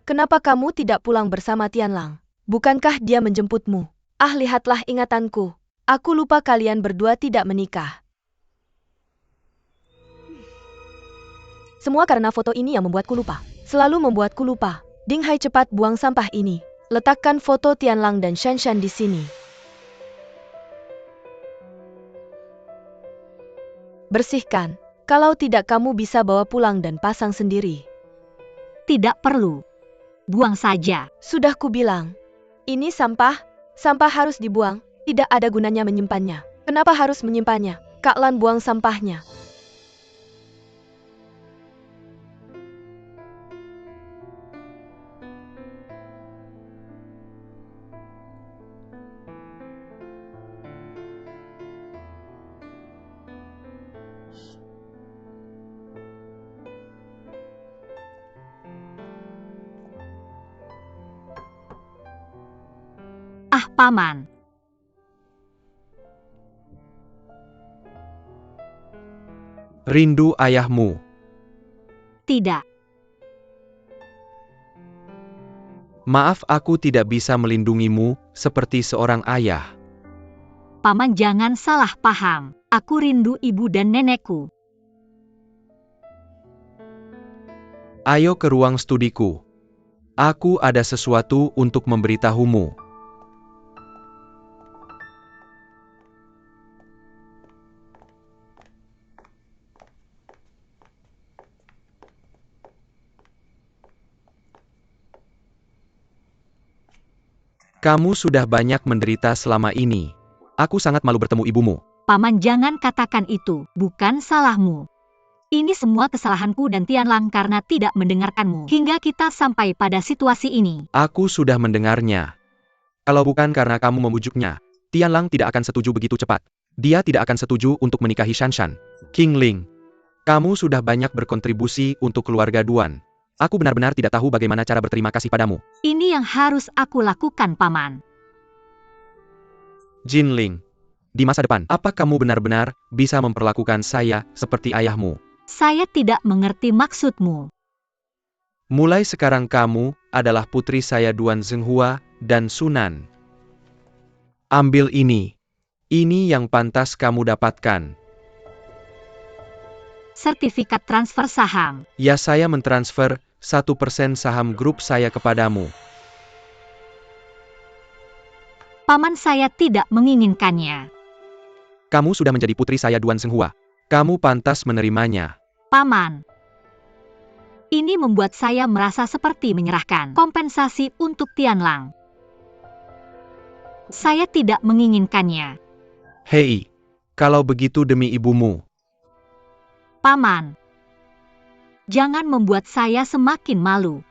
Kenapa kamu tidak pulang bersama Tianlang? Bukankah dia menjemputmu? Ah, lihatlah ingatanku. Aku lupa kalian berdua tidak menikah. Semua karena foto ini yang membuatku lupa. Selalu membuatku lupa. Ding Hai, cepat buang sampah ini. Letakkan foto Tianlang dan Shanshan di sini. Bersihkan. Kalau tidak kamu bisa bawa pulang dan pasang sendiri. tidak perlu. Buang saja. Sudah kubilang. Ini sampah. Sampah harus dibuang. Tidak ada gunanya menyimpannya. Kenapa harus menyimpannya? Kak Lan, buang sampahnya. Ah, Paman. Rindu ayahmu. Tidak. Maaf, aku tidak bisa melindungimu seperti seorang ayah. Paman, jangan salah paham. Aku rindu ibu dan nenekku. Ayo ke ruang studiku. Aku ada sesuatu untuk memberitahumu. Kamu sudah banyak menderita selama ini. Aku sangat malu bertemu ibumu. Paman, jangan katakan itu. Bukan salahmu. Ini semua kesalahanku dan Tianlang karena tidak mendengarkanmu hingga kita sampai pada situasi ini. Aku sudah mendengarnya. Kalau bukan karena kamu membujuknya, Tianlang tidak akan setuju begitu cepat. Dia tidak akan setuju untuk menikahi Shanshan. King Ling, kamu sudah banyak berkontribusi untuk keluarga Duan. Aku benar-benar tidak tahu bagaimana cara berterima kasih padamu. Ini yang harus aku lakukan, Paman. Jin Ling, di masa depan, apa kamu benar-benar bisa memperlakukan saya seperti ayahmu? Saya tidak mengerti maksudmu. Mulai sekarang kamu adalah putri saya Duan Zhenghua dan Sunan. Ambil ini. Ini yang pantas kamu dapatkan. Sertifikat transfer saham. Ya, saya mentransfer 1% saham grup saya kepadamu. Paman, saya tidak menginginkannya. Kamu sudah menjadi putri saya Duan Zhenghua. Kamu pantas menerimanya. Paman. Ini membuat saya merasa seperti menyerahkan kompensasi untuk Tianlang. Saya tidak menginginkannya. Hei, kalau begitu demi ibumu. Paman. Jangan membuat saya semakin malu.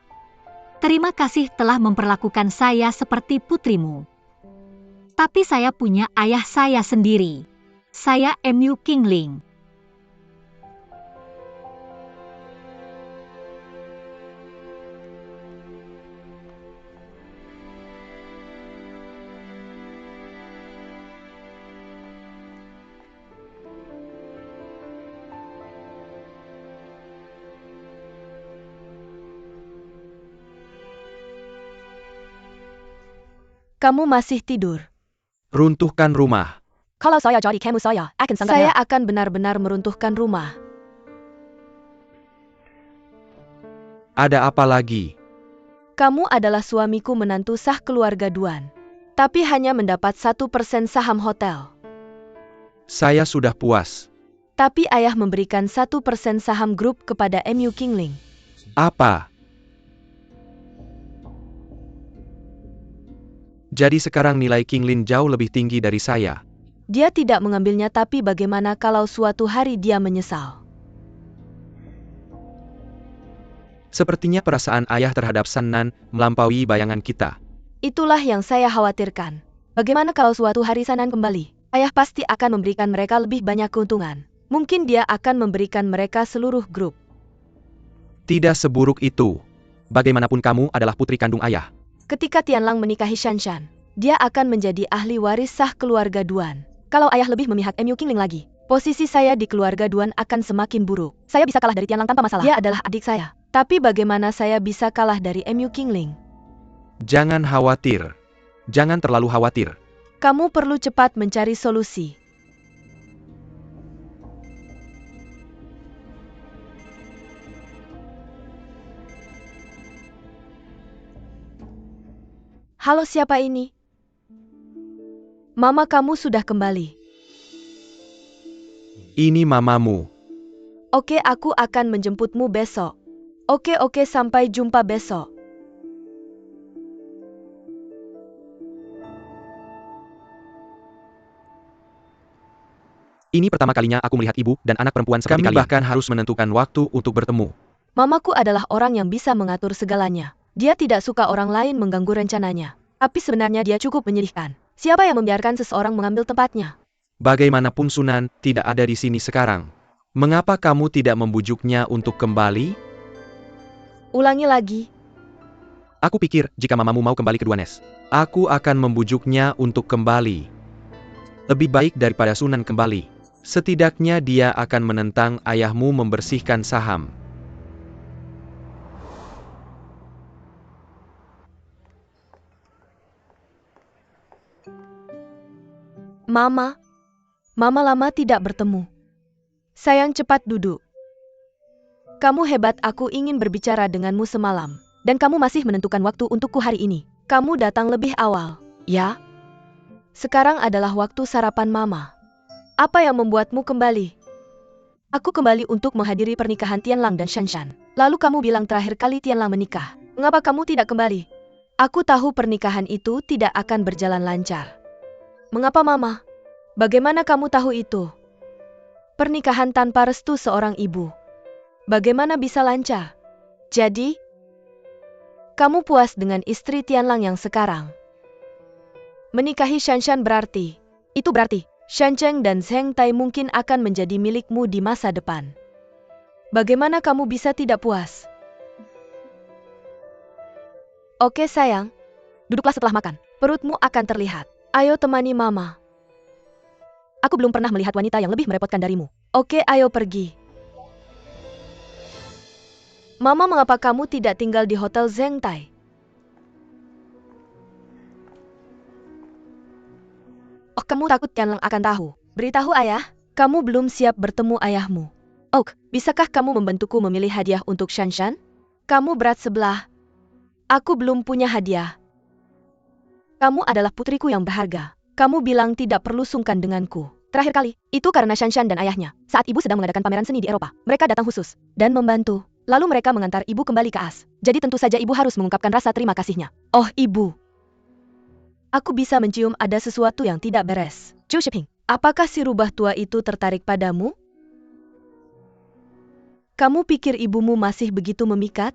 Terima kasih telah memperlakukan saya seperti putrimu. Tapi saya punya ayah saya sendiri. Saya Mu King Ling. Kamu masih tidur. Runtuhkan rumah. Kalau saya jadi kamu, saya akan benar-benar meruntuhkan rumah. Ada apa lagi? Kamu adalah suamiku menantu sah keluarga Duan. Tapi hanya mendapat 1% saham hotel. Saya sudah puas. Tapi ayah memberikan 1% saham grup kepada Mu King Ling. Apa? Jadi sekarang nilai King Ling jauh lebih tinggi dari saya. Dia tidak mengambilnya, tapi bagaimana kalau suatu hari dia menyesal? Sepertinya perasaan ayah terhadap San Nan melampaui bayangan kita. Itulah yang saya khawatirkan. Bagaimana kalau suatu hari Sanan kembali? Ayah pasti akan memberikan mereka lebih banyak keuntungan. Mungkin dia akan memberikan mereka seluruh grup. Tidak seburuk itu. Bagaimanapun kamu adalah putri kandung ayah. Ketika Tianlang menikahi Shanshan, dia akan menjadi ahli waris sah keluarga Duan. Kalau ayah lebih memihak Mu King Ling lagi, posisi saya di keluarga Duan akan semakin buruk. Saya bisa kalah dari Tianlang tanpa masalah. Dia adalah adik saya. Tapi bagaimana saya bisa kalah dari Mu King Ling? Jangan khawatir. Jangan terlalu khawatir. Kamu perlu cepat mencari solusi. Halo, siapa ini? Mama kamu sudah kembali. Ini mamamu. Oke, aku akan menjemputmu besok. Oke, sampai jumpa besok. Ini pertama kalinya aku melihat ibu dan anak perempuan seperti kalian. Kami bahkan harus menentukan waktu untuk bertemu. Mamaku adalah orang yang bisa mengatur segalanya. Dia tidak suka orang lain mengganggu rencananya. Tapi sebenarnya dia cukup menyedihkan. Siapa yang membiarkan seseorang mengambil tempatnya? Bagaimanapun Sunan tidak ada di sini sekarang. Mengapa kamu tidak membujuknya untuk kembali? Ulangi lagi. Aku pikir jika mamamu mau kembali ke Duanes, aku akan membujuknya untuk kembali. Lebih baik daripada Sunan kembali. Setidaknya dia akan menentang ayahmu membersihkan saham. Mama lama tidak bertemu. Sayang, cepat duduk. Kamu hebat, aku ingin berbicara denganmu semalam. Dan kamu masih menentukan waktu untukku hari ini. Kamu datang lebih awal, ya? Sekarang adalah waktu sarapan Mama. Apa yang membuatmu kembali? Aku kembali untuk menghadiri pernikahan Tianlang dan Shanshan. Lalu kamu bilang terakhir kali Tianlang menikah. Mengapa kamu tidak kembali? Aku tahu pernikahan itu tidak akan berjalan lancar. Mengapa, Mama? Bagaimana kamu tahu itu? Pernikahan tanpa restu seorang ibu. Bagaimana bisa lancar? Jadi, kamu puas dengan istri Tianlang yang sekarang? Menikahi Shanshan berarti, itu berarti, Shancheng dan Zheng Tai mungkin akan menjadi milikmu di masa depan. Bagaimana kamu bisa tidak puas? Oke sayang, duduklah setelah makan, perutmu akan terlihat. Ayo temani mama. Aku belum pernah melihat wanita yang lebih merepotkan darimu. Oke, ayo pergi. Mama, mengapa kamu tidak tinggal di Hotel Zheng Tai? Oh, kamu takut Tianlang akan tahu. Beritahu ayah, kamu belum siap bertemu ayahmu. Oh, bisakah kamu membantuku memilih hadiah untuk Shanshan? Kamu berat sebelah. Aku belum punya hadiah. Kamu adalah putriku yang berharga. Kamu bilang tidak perlu sungkan denganku. Terakhir kali, itu karena Shanshan dan ayahnya. Saat ibu sedang mengadakan pameran seni di Eropa, mereka datang khusus dan membantu. Lalu mereka mengantar ibu kembali ke AS. Jadi tentu saja ibu harus mengungkapkan rasa terima kasihnya. Oh ibu. Aku bisa mencium ada sesuatu yang tidak beres. Zhou Shiping, apakah si rubah tua itu tertarik padamu? Kamu pikir ibumu masih begitu memikat?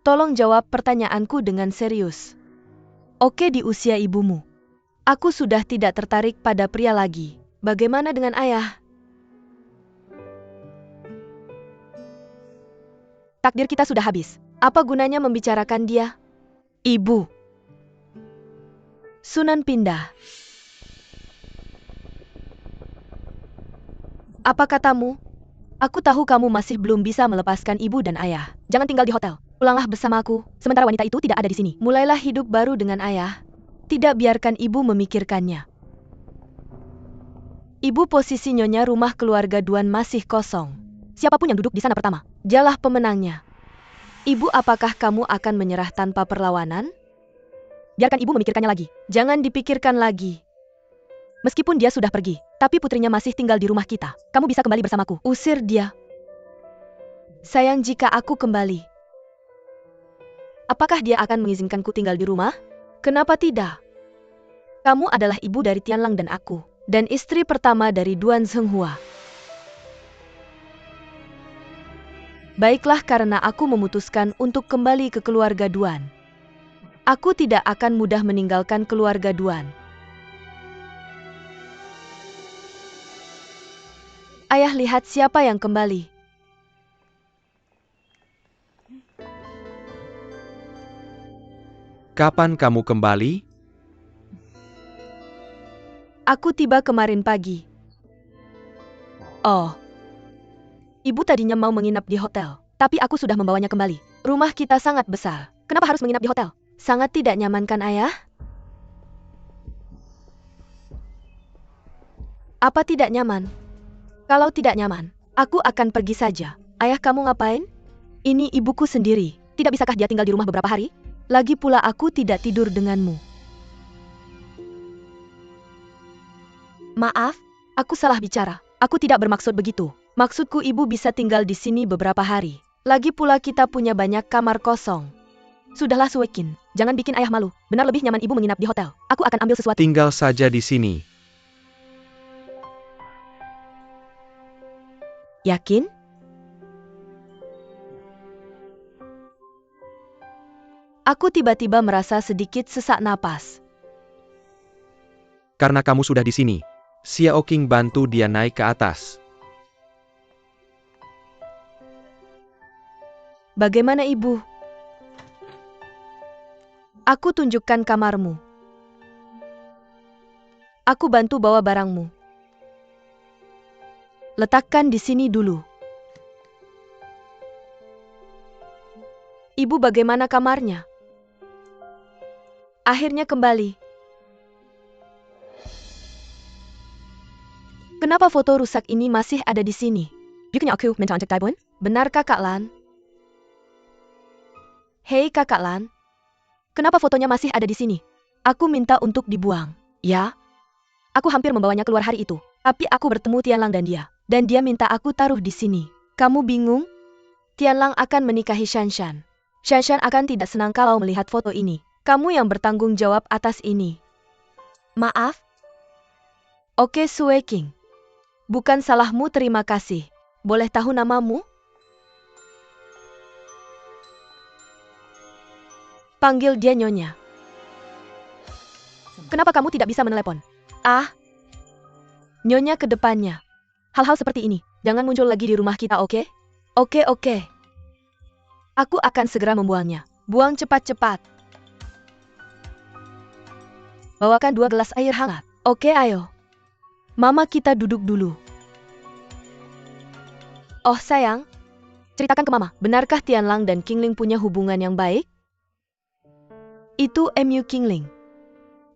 Tolong jawab pertanyaanku dengan serius. Oke, di usia ibumu, aku sudah tidak tertarik pada pria lagi. Bagaimana dengan ayah? Takdir kita sudah habis. Apa gunanya membicarakan dia? Ibu. Sunan pindah. Apa katamu? Aku tahu kamu masih belum bisa melepaskan ibu dan ayah. Jangan tinggal di hotel. Pulanglah bersamaku. Sementara wanita itu tidak ada di sini. Mulailah hidup baru dengan ayah. Tidak biarkan ibu memikirkannya. Ibu, posisi nyonya rumah keluarga Duan masih kosong. Siapapun yang duduk di sana pertama, dialah pemenangnya. Ibu, apakah kamu akan menyerah tanpa perlawanan? Biarkan ibu memikirkannya lagi. Jangan dipikirkan lagi. Meskipun dia sudah pergi, tapi putrinya masih tinggal di rumah kita. Kamu bisa kembali bersamaku. Usir dia. Sayang, jika aku kembali, apakah dia akan mengizinkanku tinggal di rumah? Kenapa tidak? Kamu adalah ibu dari Tianlang dan aku, dan istri pertama dari Duan Zhenghua. Baiklah, karena aku memutuskan untuk kembali ke keluarga Duan. Aku tidak akan mudah meninggalkan keluarga Duan. Ayah, lihat siapa yang kembali. Kapan kamu kembali? Aku tiba kemarin pagi. Oh. Ibu tadinya mau menginap di hotel, tapi aku sudah membawanya kembali. Rumah kita sangat besar. Kenapa harus menginap di hotel? Sangat tidak nyaman kan, ayah? Apa tidak nyaman? Kalau tidak nyaman, aku akan pergi saja. Ayah, kamu ngapain? Ini ibuku sendiri. Tidak bisakah dia tinggal di rumah beberapa hari? Lagi pula aku tidak tidur denganmu. Maaf, aku salah bicara. Aku tidak bermaksud begitu. Maksudku ibu bisa tinggal di sini beberapa hari. Lagi pula kita punya banyak kamar kosong. Sudahlah, Suekin. Jangan bikin ayah malu. Benar lebih nyaman ibu menginap di hotel. Aku akan ambil sesuatu. Tinggal saja di sini. Yakin? Aku tiba-tiba merasa sedikit sesak napas. Karena kamu sudah di sini, Xiao Qing bantu dia naik ke atas. Bagaimana ibu? Aku tunjukkan kamarmu. Aku bantu bawa barangmu. Letakkan di sini dulu. Ibu, bagaimana kamarnya? Akhirnya kembali. Kenapa foto rusak ini masih ada di sini? Bukannya aku minta untuk Daibun? Benar, Kakak Lan? Hei, Kakak Lan. Kenapa fotonya masih ada di sini? Aku minta untuk dibuang. Ya? Aku hampir membawanya keluar hari itu. Tapi aku bertemu Tianlang dan dia minta aku taruh di sini. Kamu bingung? Tianlang akan menikahi Shanshan. Shanshan akan tidak senang kalau melihat foto ini. Kamu yang bertanggung jawab atas ini. Maaf? Oke, Sueking. Bukan salahmu, terima kasih. Boleh tahu namamu? Panggil dia Nyonya. Kenapa kamu tidak bisa menelepon? Ah, Nyonya ke depannya. Hal-hal seperti ini, jangan muncul lagi di rumah kita, oke? Oke, oke. Aku akan segera membuangnya. Buang cepat-cepat. Bawakan 2 gelas air hangat. Oke, ayo. Mama, kita duduk dulu. Oh, sayang. Ceritakan ke Mama, benarkah Tianlang dan Qingling punya hubungan yang baik? Itu Mu Qingling.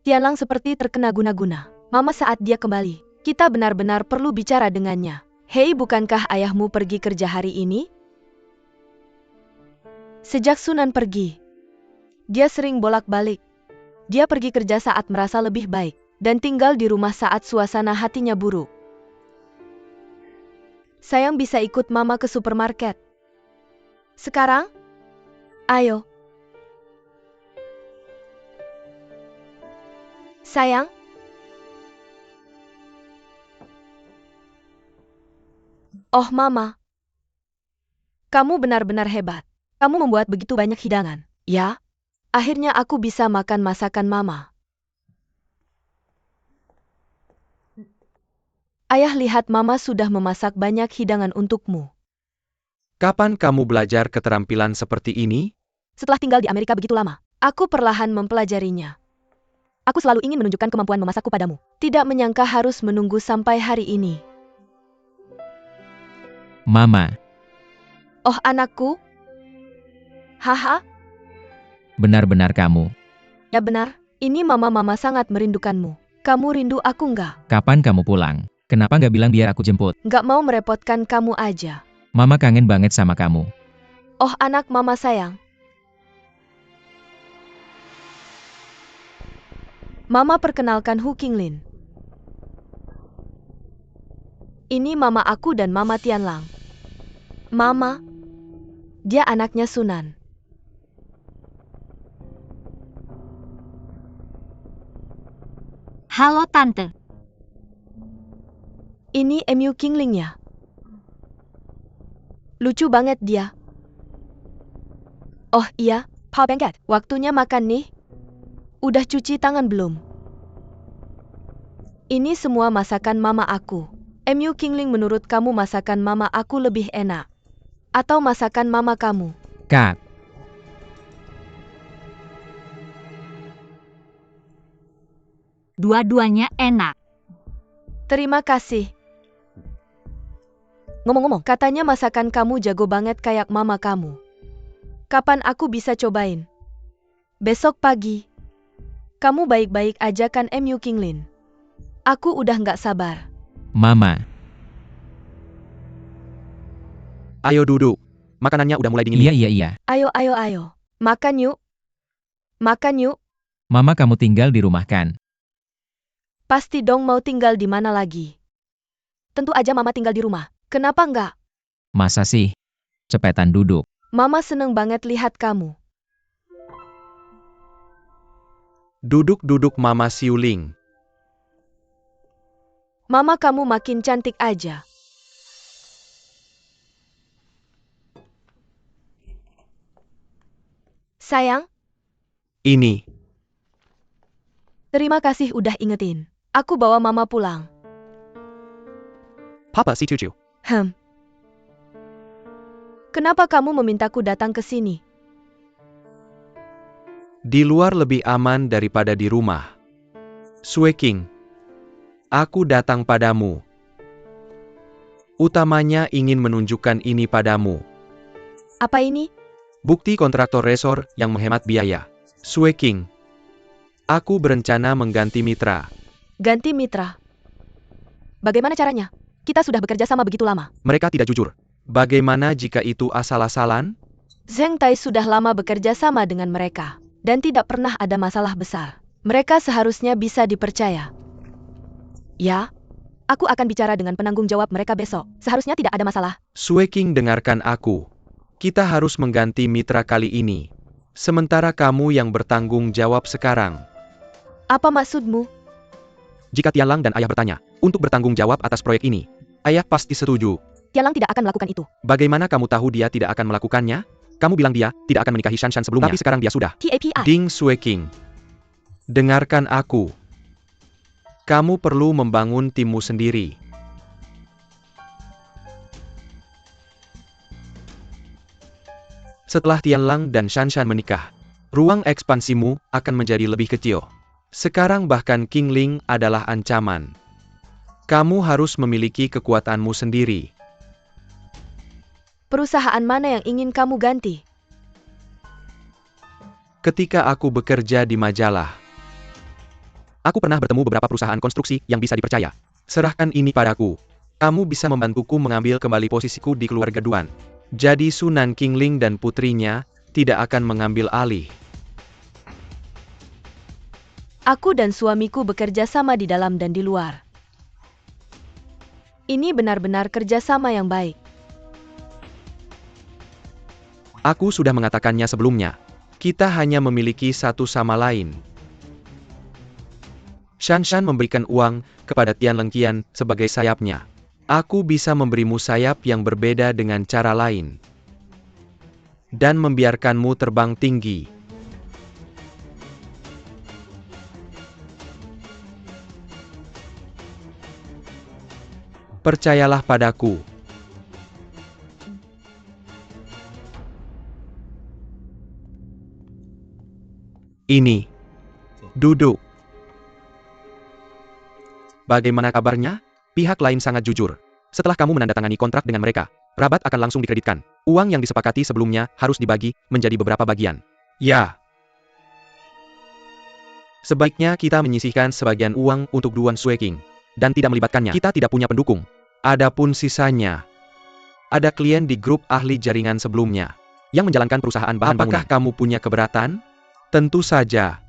Tianlang seperti terkena guna-guna. Mama saat dia kembali. Kita benar-benar perlu bicara dengannya. Hei, bukankah ayahmu pergi kerja hari ini? Sejak Sunan pergi, dia sering bolak-balik. Dia pergi kerja saat merasa lebih baik, dan tinggal di rumah saat suasana hatinya buruk. Sayang, bisa ikut Mama ke supermarket. Sekarang? Ayo. Sayang? Oh, Mama. Kamu benar-benar hebat. Kamu membuat begitu banyak hidangan. Ya? Akhirnya aku bisa makan masakan Mama. Ayah, lihat, Mama sudah memasak banyak hidangan untukmu. Kapan kamu belajar keterampilan seperti ini? Setelah tinggal di Amerika begitu lama, aku perlahan mempelajarinya. Aku selalu ingin menunjukkan kemampuan memasakku padamu. Tidak menyangka harus menunggu sampai hari ini. Mama, Oh, anakku. Haha, benar-benar kamu. ya benar. Ini Mama sangat merindukanmu. Kamu rindu aku nggak? Kapan kamu pulang? Kenapa nggak bilang biar aku jemput? Nggak mau merepotkan kamu aja. Mama kangen banget sama kamu. Oh, anak Mama sayang. Mama perkenalkan Hu Qinglin. Ini Mama aku dan Mama Tianlang. Mama, dia anaknya Sunan. Halo Tante. Ini Mu Qinglingnya. Lucu banget dia. Oh iya, Pak Bengket, waktunya makan nih. Udah cuci tangan belum? Ini semua masakan Mama aku. Mu Qingling, menurut kamu masakan Mama aku lebih enak? Atau masakan Mama kamu? Kak, Dua-duanya enak. Terima kasih. Ngomong-ngomong, katanya masakan kamu jago banget kayak Mama kamu. Kapan aku bisa cobain? Besok pagi. Kamu baik-baik aja kan, Mu Qinglin? Aku udah nggak sabar. Mama. Ayo duduk. Makanannya udah mulai dingin. Iya. Ayo, ayo, ayo. Makan yuk. Makan yuk. Mama, kamu tinggal di rumah kan? Pasti dong, mau tinggal di mana lagi? Tentu aja Mama tinggal di rumah. Kenapa nggak? Masa sih? Cepetan duduk. Mama seneng banget lihat kamu. Duduk-duduk Mama Siuling. Mama, kamu makin cantik aja. Sayang, Ini. terima kasih udah ingetin. Aku bawa Mama pulang. Papa si cucu. Kenapa kamu memintaku datang ke sini? Di luar lebih aman daripada di rumah. Sue King. Aku datang padamu. Utamanya ingin menunjukkan ini padamu. Apa ini? Bukti kontraktor resor yang menghemat biaya. Sue King. Aku berencana mengganti mitra. Ganti mitra. Bagaimana caranya? Kita sudah bekerja sama begitu lama. Mereka tidak jujur. Bagaimana jika itu asal-asalan? Zheng Tai sudah lama bekerja sama dengan mereka. Dan tidak pernah ada masalah besar. Mereka seharusnya bisa dipercaya. Ya, aku akan bicara dengan penanggung jawab mereka besok. Seharusnya tidak ada masalah. Sue King, dengarkan aku. Kita harus mengganti mitra kali ini. Sementara kamu yang bertanggung jawab sekarang. Apa maksudmu? Jika Tianlang dan ayah bertanya, untuk bertanggung jawab atas proyek ini, ayah pasti setuju. Tianlang tidak akan melakukan itu. Bagaimana kamu tahu dia tidak akan melakukannya? Kamu bilang dia tidak akan menikahi Shanshan sebelumnya, tapi sekarang dia sudah. TAPI. Ding Sueking. Dengarkan aku. Kamu perlu membangun timmu sendiri. Setelah Tianlang dan Shanshan menikah, ruang ekspansimu akan menjadi lebih kecil. Sekarang bahkan Qingling adalah ancaman. Kamu harus memiliki kekuatanmu sendiri. Perusahaan mana yang ingin kamu ganti? Ketika aku bekerja di majalah, aku pernah bertemu beberapa perusahaan konstruksi yang bisa dipercaya. Serahkan ini padaku. Kamu bisa membantuku mengambil kembali posisiku di keluarga Duan. Jadi Sunan Qingling dan putrinya tidak akan mengambil alih. Aku dan suamiku bekerja sama di dalam dan di luar. Ini benar-benar kerjasama yang baik. Aku sudah mengatakannya sebelumnya. Kita hanya memiliki satu sama lain. Shanshan memberikan uang kepada Tian Lengqian sebagai sayapnya. Aku bisa memberimu sayap yang berbeda dengan cara lain. Dan membiarkanmu terbang tinggi. Percayalah padaku. Ini. Duduk. Bagaimana kabarnya? Pihak lain sangat jujur. Setelah kamu menandatangani kontrak dengan mereka, rabat akan langsung dikreditkan. Uang yang disepakati sebelumnya harus dibagi menjadi beberapa bagian. Ya. Sebaiknya kita menyisihkan sebagian uang untuk Duan Sueking. Dan tidak melibatkannya. Kita tidak punya pendukung. Adapun sisanya, ada klien di grup ahli jaringan sebelumnya yang menjalankan perusahaan bahan bangunan. Apakah kamu punya keberatan? Tentu saja.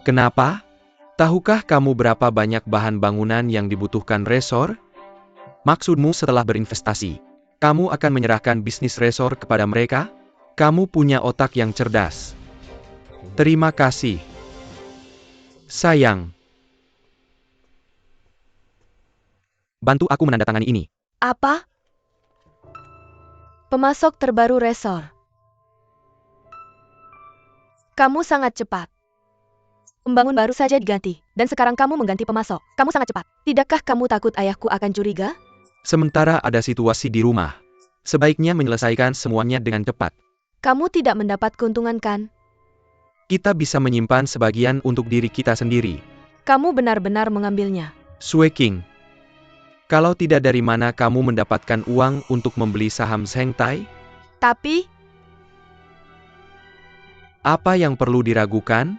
Kenapa? Tahukah kamu berapa banyak bahan bangunan yang dibutuhkan resor? Maksudmu setelah berinvestasi, kamu akan menyerahkan bisnis resor kepada mereka? Kamu punya otak yang cerdas. Terima kasih. Sayang. Bantu aku menandatangani ini. Apa? Pemasok terbaru resor. Kamu sangat cepat. Pembangun baru saja diganti, dan sekarang kamu mengganti pemasok. Kamu sangat cepat. Tidakkah kamu takut ayahku akan curiga? Sementara ada situasi di rumah, sebaiknya menyelesaikan semuanya dengan cepat. Kamu tidak mendapat keuntungan kan? Kita bisa menyimpan sebagian untuk diri kita sendiri. Kamu benar-benar mengambilnya. Sueking. Kalau tidak, dari mana kamu mendapatkan uang untuk membeli saham Zhengtai? Tapi, Apa yang perlu diragukan?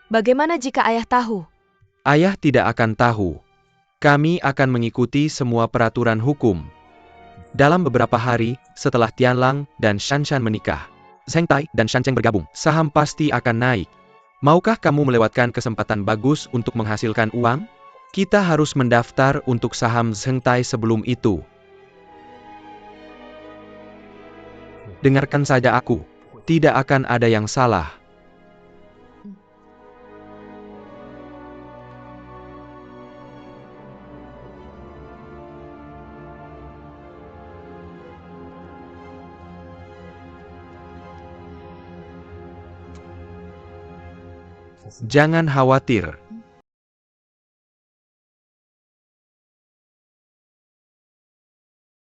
bagaimana jika ayah tahu? Ayah tidak akan tahu. Kami akan mengikuti semua peraturan hukum. Dalam beberapa hari, setelah Tianlang dan Shanshan menikah, Zhengtai dan Shancheng bergabung, saham pasti akan naik. Maukah kamu melewatkan kesempatan bagus untuk menghasilkan uang? Kita harus mendaftar untuk saham Zhengtai sebelum itu. Dengarkan saja aku. Tidak akan ada yang salah. Jangan khawatir.